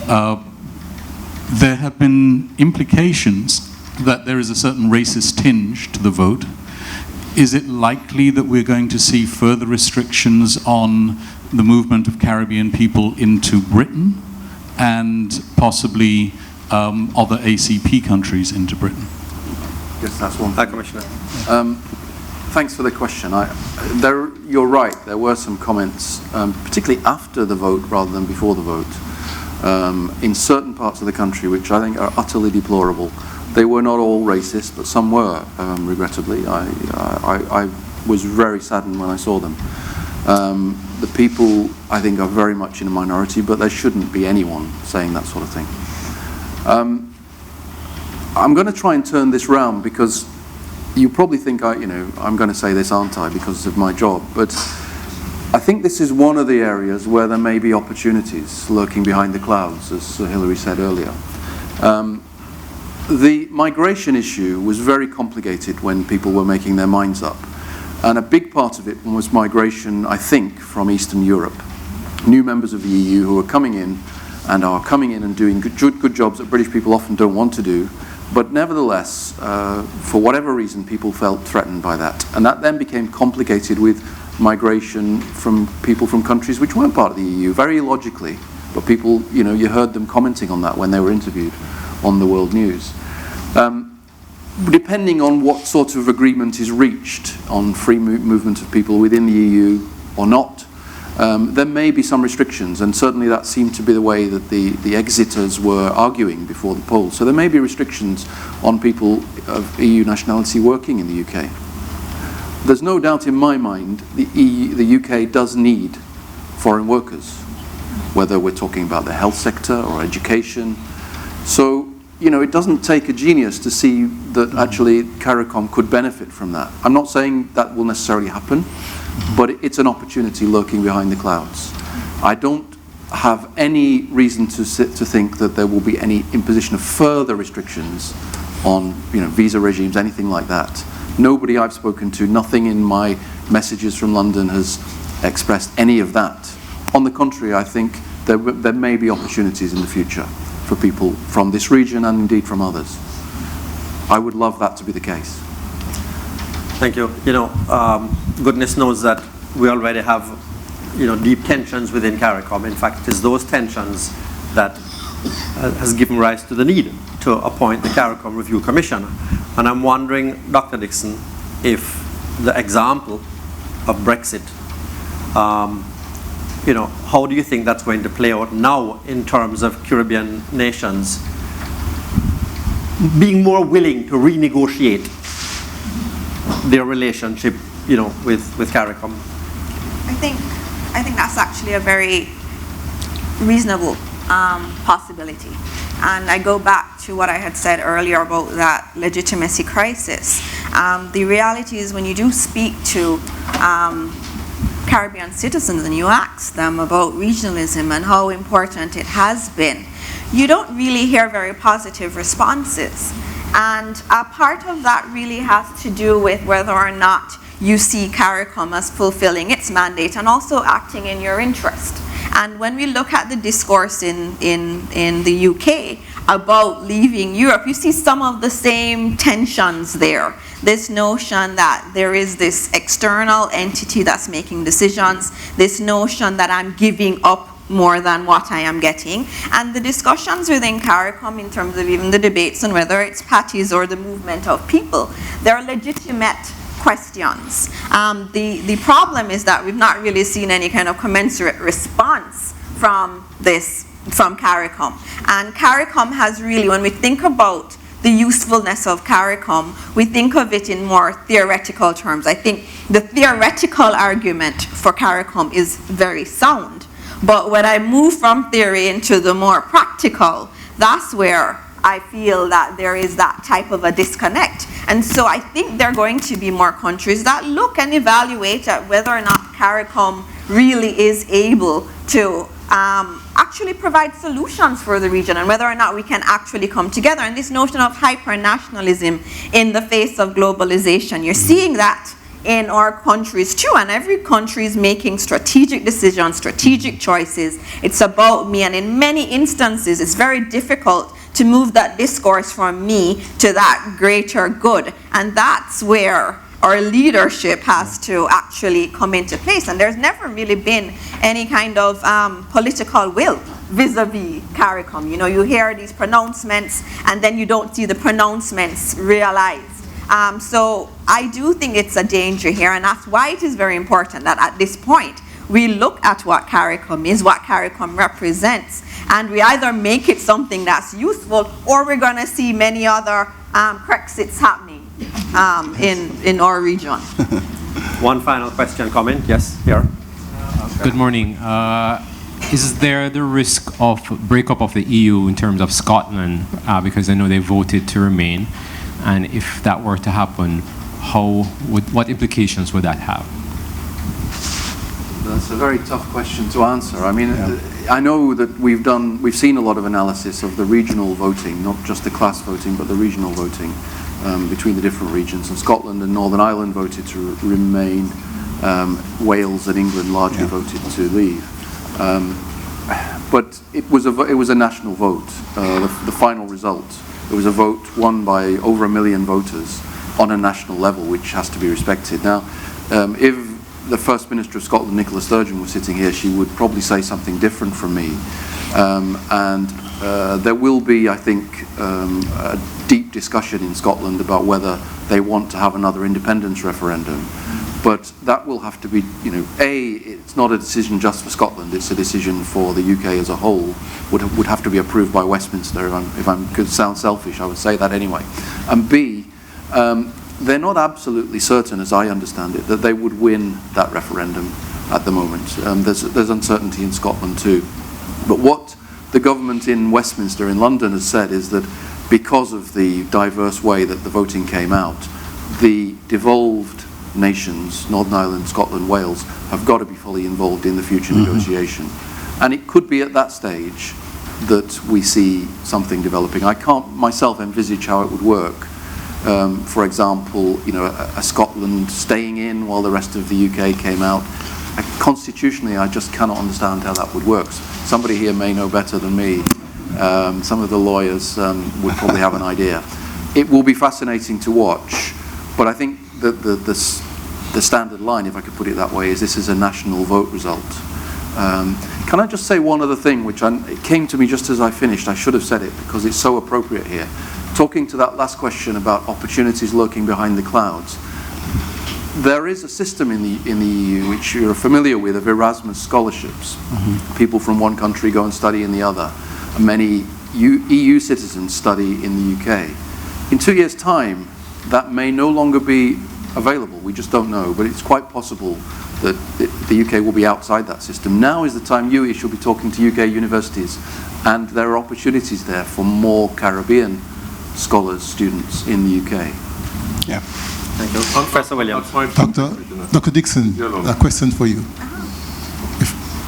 Speaker 7: There have been implications that there is a certain racist tinge to the vote. Is it likely that we're going to see further restrictions on the movement of Caribbean people into Britain and possibly other ACP countries into Britain?
Speaker 5: Yes, that's one.
Speaker 1: Hi, Commissioner.
Speaker 5: Thanks for the question. You're right, there were some comments, particularly after the vote rather than before the vote, in certain parts of the country which I think are utterly deplorable. They were not all racist, but some were, regrettably. I was very saddened when I saw them. The people, I think, are very much in a minority, but there shouldn't be anyone saying that sort of thing. I'm going to try and turn this round because you probably think I'm going to say this, aren't I, because of my job, but I think this is one of the areas where there may be opportunities lurking behind the clouds, as Sir Hilary said earlier. The migration issue was very complicated when people were making their minds up, and a big part of it was migration, I think, from Eastern Europe. New members of the EU who are coming in and doing good jobs that British people often don't want to do. But nevertheless, for whatever reason, people felt threatened by that. And that then became complicated with migration from people from countries which weren't part of the EU, very illogically. But people, you heard them commenting on that when they were interviewed on the world news. depending on what sort of agreement is reached on free movement of people within the EU or not, there may be some restrictions, and certainly that seemed to be the way that the exiters were arguing before the polls. So there may be restrictions on people of EU nationality working in the UK. There's no doubt in my mind the UK does need foreign workers, whether we're talking about the health sector or education. So, you know, it doesn't take a genius to see that actually CARICOM could benefit from that. I'm not saying that will necessarily happen, but it's an opportunity lurking behind the clouds. I don't have any reason to think that there will be any imposition of further restrictions on, you know, visa regimes, anything like that. Nobody I've spoken to, nothing in my messages from London has expressed any of that. On the contrary, I think there may be opportunities in the future for people from this region and indeed from others. I would love that to be the case.
Speaker 1: Thank you. You know, goodness knows that we already have, you know, deep tensions within CARICOM. In fact, it is those tensions that has given rise to the need to appoint the CARICOM Review Commission. And I'm wondering, Dr. Dixon, if the example of Brexit, you know, how do you think that's going to play out now in terms of Caribbean nations being more willing to renegotiate their relationship, you know, with CARICOM?
Speaker 4: I think that's actually a very reasonable possibility. And I go back to what I had said earlier about that legitimacy crisis. The reality is when you do speak to Caribbean citizens and you ask them about regionalism and how important it has been, you don't really hear very positive responses. And a part of that really has to do with whether or not you see CARICOM as fulfilling its mandate and also acting in your interest. And when we look at the discourse in the UK about leaving Europe, you see some of the same tensions there. This notion that there is this external entity that's making decisions, this notion that I'm giving up more than what I am getting. And the discussions within CARICOM in terms of even the debates on whether it's parties or the movement of people, they're legitimate questions. The problem is that we've not really seen any kind of commensurate response from CARICOM. And CARICOM has really, when we think about the usefulness of CARICOM, we think of it in more theoretical terms. I think the theoretical argument for CARICOM is very sound. But when I move from theory into the more practical, that's where I feel that there is that type of a disconnect. And so I think there are going to be more countries that look and evaluate at whether or not CARICOM really is able to actually provide solutions for the region and whether or not we can actually come together. And this notion of hyper-nationalism in the face of globalization, you're seeing that in our countries too, and every country is making strategic decisions, strategic choices. It's about me, and in many instances it's very difficult to move that discourse from me to that greater good. And that's where our leadership has to actually come into place. And there's never really been any kind of political will vis-a-vis CARICOM. You know, you hear these pronouncements and then you don't see the pronouncements realized. So I do think it's a danger here, and that's why it is very important that at this point we look at what CARICOM is, what CARICOM represents, and we either make it something that's useful or we're going to see many other Brexits happening in our region.
Speaker 1: One final question, comment? Yes, here.
Speaker 8: Good morning. Is there the risk of breakup of the EU in terms of Scotland, because I know they voted to remain, and if that were to happen, what implications would that have?
Speaker 5: That's a very tough question to answer. I mean, I know that we've seen a lot of analysis of the regional voting, not just the class voting, but the regional voting between the different regions. And Scotland and Northern Ireland voted to remain. Wales and England largely voted to leave. But it was a national vote. The final result, it was a vote won by over 1 million voters on a national level, which has to be respected. Now, if the First Minister of Scotland, Nicola Sturgeon, was sitting here, she would probably say something different from me. And there will be, I think, a deep discussion in Scotland about whether they want to have another independence referendum. But that will have to be, it's not a decision just for Scotland, it's a decision for the UK as a whole, would have to be approved by Westminster. If I could sound selfish, I would say that anyway. And B, they're not absolutely certain, as I understand it, that they would win that referendum at the moment. There's uncertainty in Scotland too. But what the government in Westminster, in London, has said is that because of the diverse way that the voting came out, the devolved nations, Northern Ireland, Scotland, Wales, have got to be fully involved in the future negotiation. And it could be at that stage that we see something developing. I can't myself envisage how it would work. For example, a Scotland staying in while the rest of the UK came out. Constitutionally, I just cannot understand how that would work. Somebody here may know better than me. Some of the lawyers would probably have an idea. It will be fascinating to watch, but I think that the standard line, if I could put it that way, is this is a national vote result. Can I just say one other thing, which it came to me just as I finished. I should have said it because it's so appropriate here. Talking to that last question about opportunities lurking behind the clouds, there is a system in the EU which you're familiar with of Erasmus scholarships. People from one country go and study in the other, and many EU citizens study in the UK. In 2 years' time, that may no longer be available. We just don't know, but it's quite possible that the UK will be outside that system. Now is the time you should be talking to UK universities, and there are opportunities there for more Caribbean scholars, students in the UK.
Speaker 9: Yeah. Thank you. Professor Williams.
Speaker 6: Dr. Dixon, a question for you.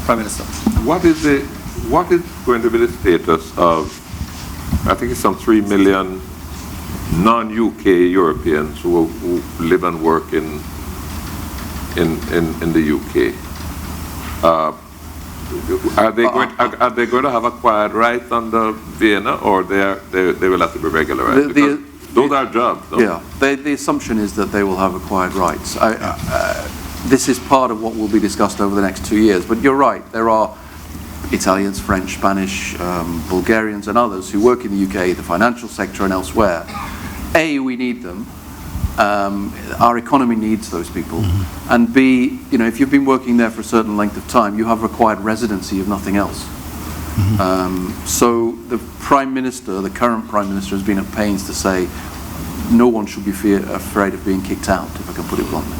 Speaker 9: Prime Minister.
Speaker 3: What is going to be the status of, I think it's some 3 million non-UK Europeans who live and work in the UK? Are they going to have acquired rights under Vienna, or they will have to be regularized? Those are jobs.
Speaker 5: Yeah, the assumption is that they will have acquired rights. This is part of what will be discussed over the next 2 years. But you're right, there are Italians, French, Spanish, Bulgarians and others who work in the UK, the financial sector and elsewhere. A, we need them. Our economy needs those people. And B, if you've been working there for a certain length of time, you have required residency if nothing else. So the Prime Minister, the current Prime Minister, has been at pains to say no one should be afraid of being kicked out, if I can put it bluntly.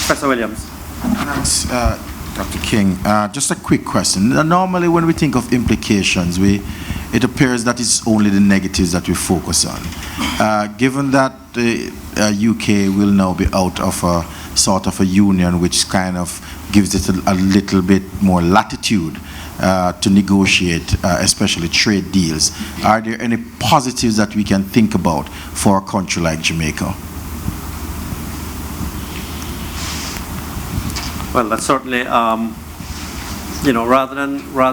Speaker 9: Professor Williams.
Speaker 10: Thanks, Dr. King. Just a quick question. Normally when we think of implications, it appears that it's only the negatives that we focus on. Given that the UK will now be out of a sort of a union which kind of gives it a little bit more latitude to negotiate, especially trade deals, are there any positives that we can think about for a country like Jamaica?
Speaker 9: Well, that's certainly, rather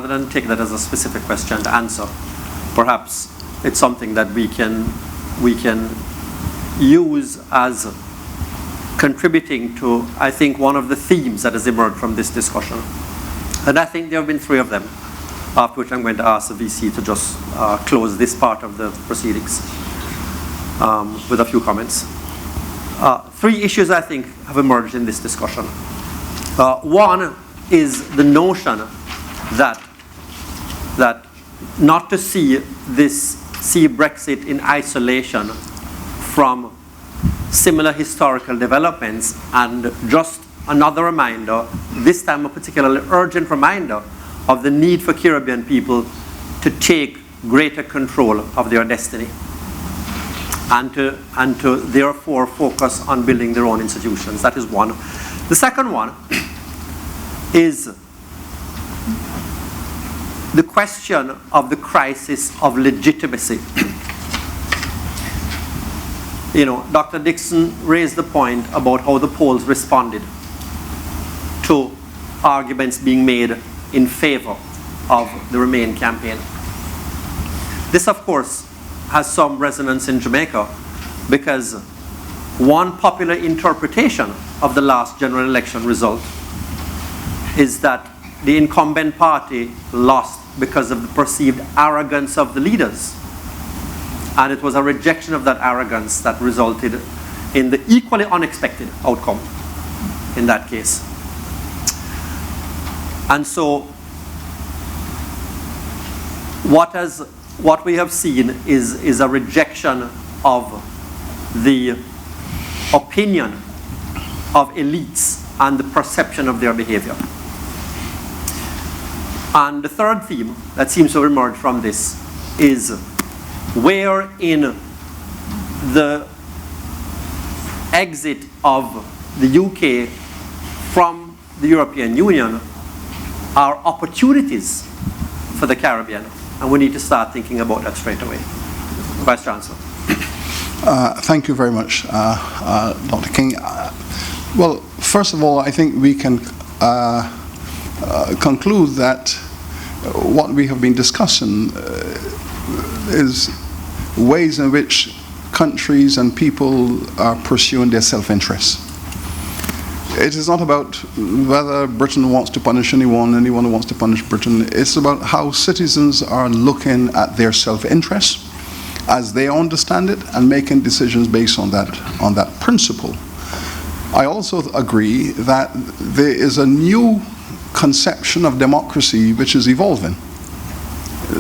Speaker 9: than take that as a specific question to answer, perhaps it's something that we can use as contributing to, I think, one of the themes that has emerged from this discussion. And I think there have been 3 of them, after which I'm going to ask the VC to just close this part of the proceedings with a few comments. 3 issues, I think, have emerged in this discussion. One is the notion that not to see Brexit in isolation from similar historical developments, and just another reminder, this time a particularly urgent reminder, of the need for Caribbean people to take greater control of their destiny and to therefore focus on building their own institutions. That is one. The second one is the question of the crisis of legitimacy. Dr. Dixon raised the point about how the polls responded to arguments being made in favor of the Remain campaign. This, of course, has some resonance in Jamaica, because one popular interpretation of the last general election result is that the incumbent party lost because of the perceived arrogance of the leaders And it was a rejection of that arrogance that resulted in the equally unexpected outcome in that case. And so what we have seen is a rejection of the opinion of elites and the perception of their behavior. And the third theme that seems to emerge from this is where in the exit of the UK from the European Union are opportunities for the Caribbean, and we need to start thinking about that straight away. Vice-Chancellor.
Speaker 2: Thank you very much, Dr. King. Well, first of all, I think we can conclude that what we have been discussing is ways in which countries and people are pursuing their self-interest. It is not about whether Britain wants to punish anyone who wants to punish Britain. It's about how citizens are looking at their self-interest as they understand it and making decisions based on that principle. I also agree that there is a new conception of democracy which is evolving.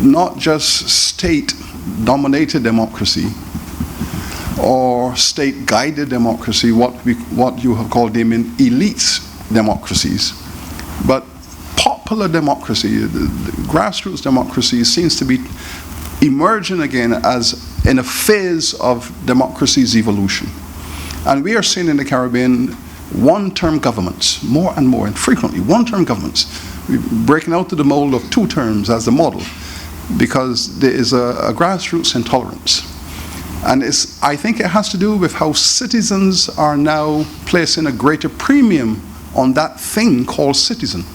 Speaker 2: Not just state-dominated democracy or state-guided democracy, what you have called them in elite democracies, but popular democracy, the grassroots democracy seems to be emerging again as in a phase of democracy's evolution. And we are seeing in the Caribbean one-term governments, more and more, and frequently one-term governments, breaking out to the mold of 2 terms as the model, because there is a grassroots intolerance. And I think it has to do with how citizens are now placing a greater premium on that thing called citizen.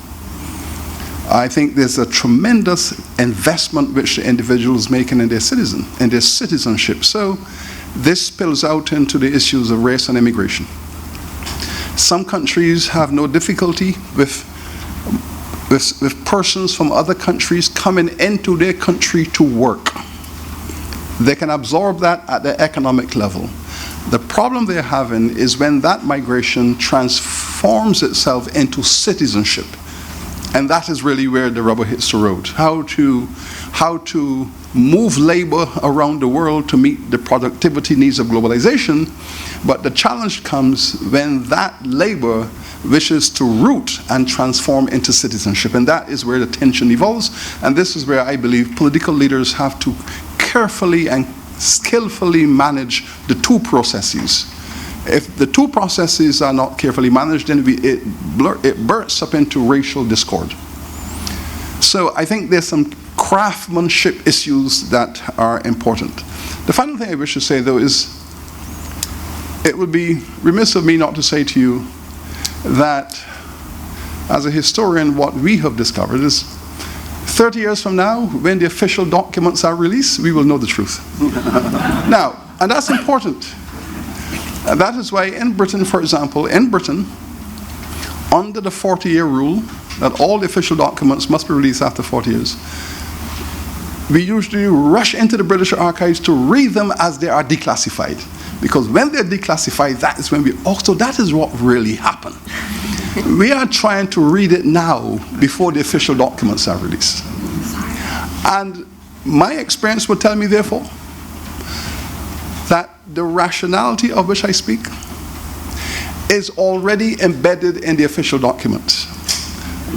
Speaker 2: I think there's a tremendous investment which the individual is making in their citizenship. So this spills out into the issues of race and immigration. Some countries have no difficulty with persons from other countries coming into their country to work. They can absorb that at the economic level. The problem they're having is when that migration transforms itself into citizenship. And that is really where the rubber hits the road. How to move labor around the world to meet the productivity needs of globalization. But the challenge comes when that labor wishes to root and transform into citizenship. And that is where the tension evolves. And this is where I believe political leaders have to carefully and skillfully manage the 2 processes. If the 2 processes are not carefully managed, then it bursts up into racial discord. So I think there's some craftsmanship issues that are important. The final thing I wish to say, though, is it would be remiss of me not to say to you that as a historian, what we have discovered is 30 years from now, when the official documents are released, we will know the truth. Now, and that's important. And that is why in Britain, for example, under the 40-year rule, that all the official documents must be released after 40 years, we usually rush into the British archives to read them as they are declassified. Because when they're declassified, that is when that is what really happened. We are trying to read it now before the official documents are released. And my experience would tell me, therefore, that the rationality of which I speak is already embedded in the official documents.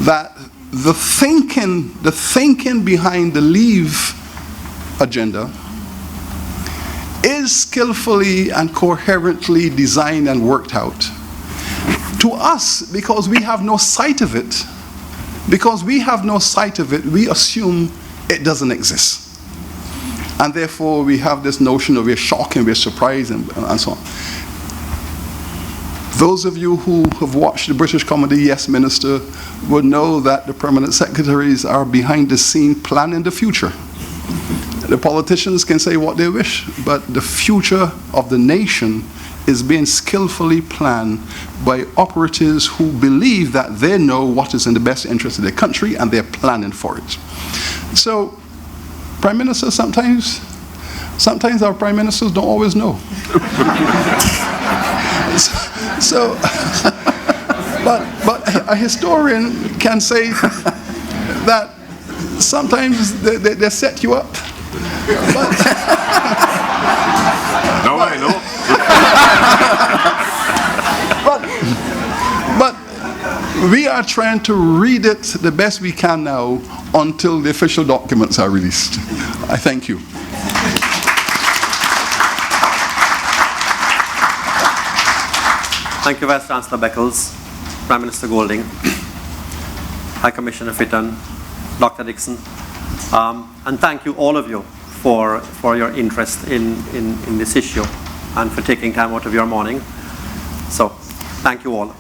Speaker 2: That the thinking behind the Leave agenda is skillfully and coherently designed and worked out. To us, because we have no sight of it, we assume it doesn't exist. And therefore, we have this notion of we're shocked and we're surprised and so on. Those of you who have watched the British comedy Yes Minister would know that the permanent secretaries are behind the scene planning the future. The politicians can say what they wish, but the future of the nation is being skillfully planned by operatives who believe that they know what is in the best interest of their country and they're planning for it. So, Prime Minister, sometimes Sometimes our prime ministers don't always know. So, but a historian can say that sometimes they set you up.
Speaker 3: Now I know.
Speaker 2: But we are trying to read it the best we can now until the official documents are released. I thank you.
Speaker 9: Thank you, Vice-Chancellor Beckles, Prime Minister Golding, High Commissioner Fitton, Dr. Dixon, and thank you all of you for your interest in this issue and for taking time out of your morning. So, thank you all.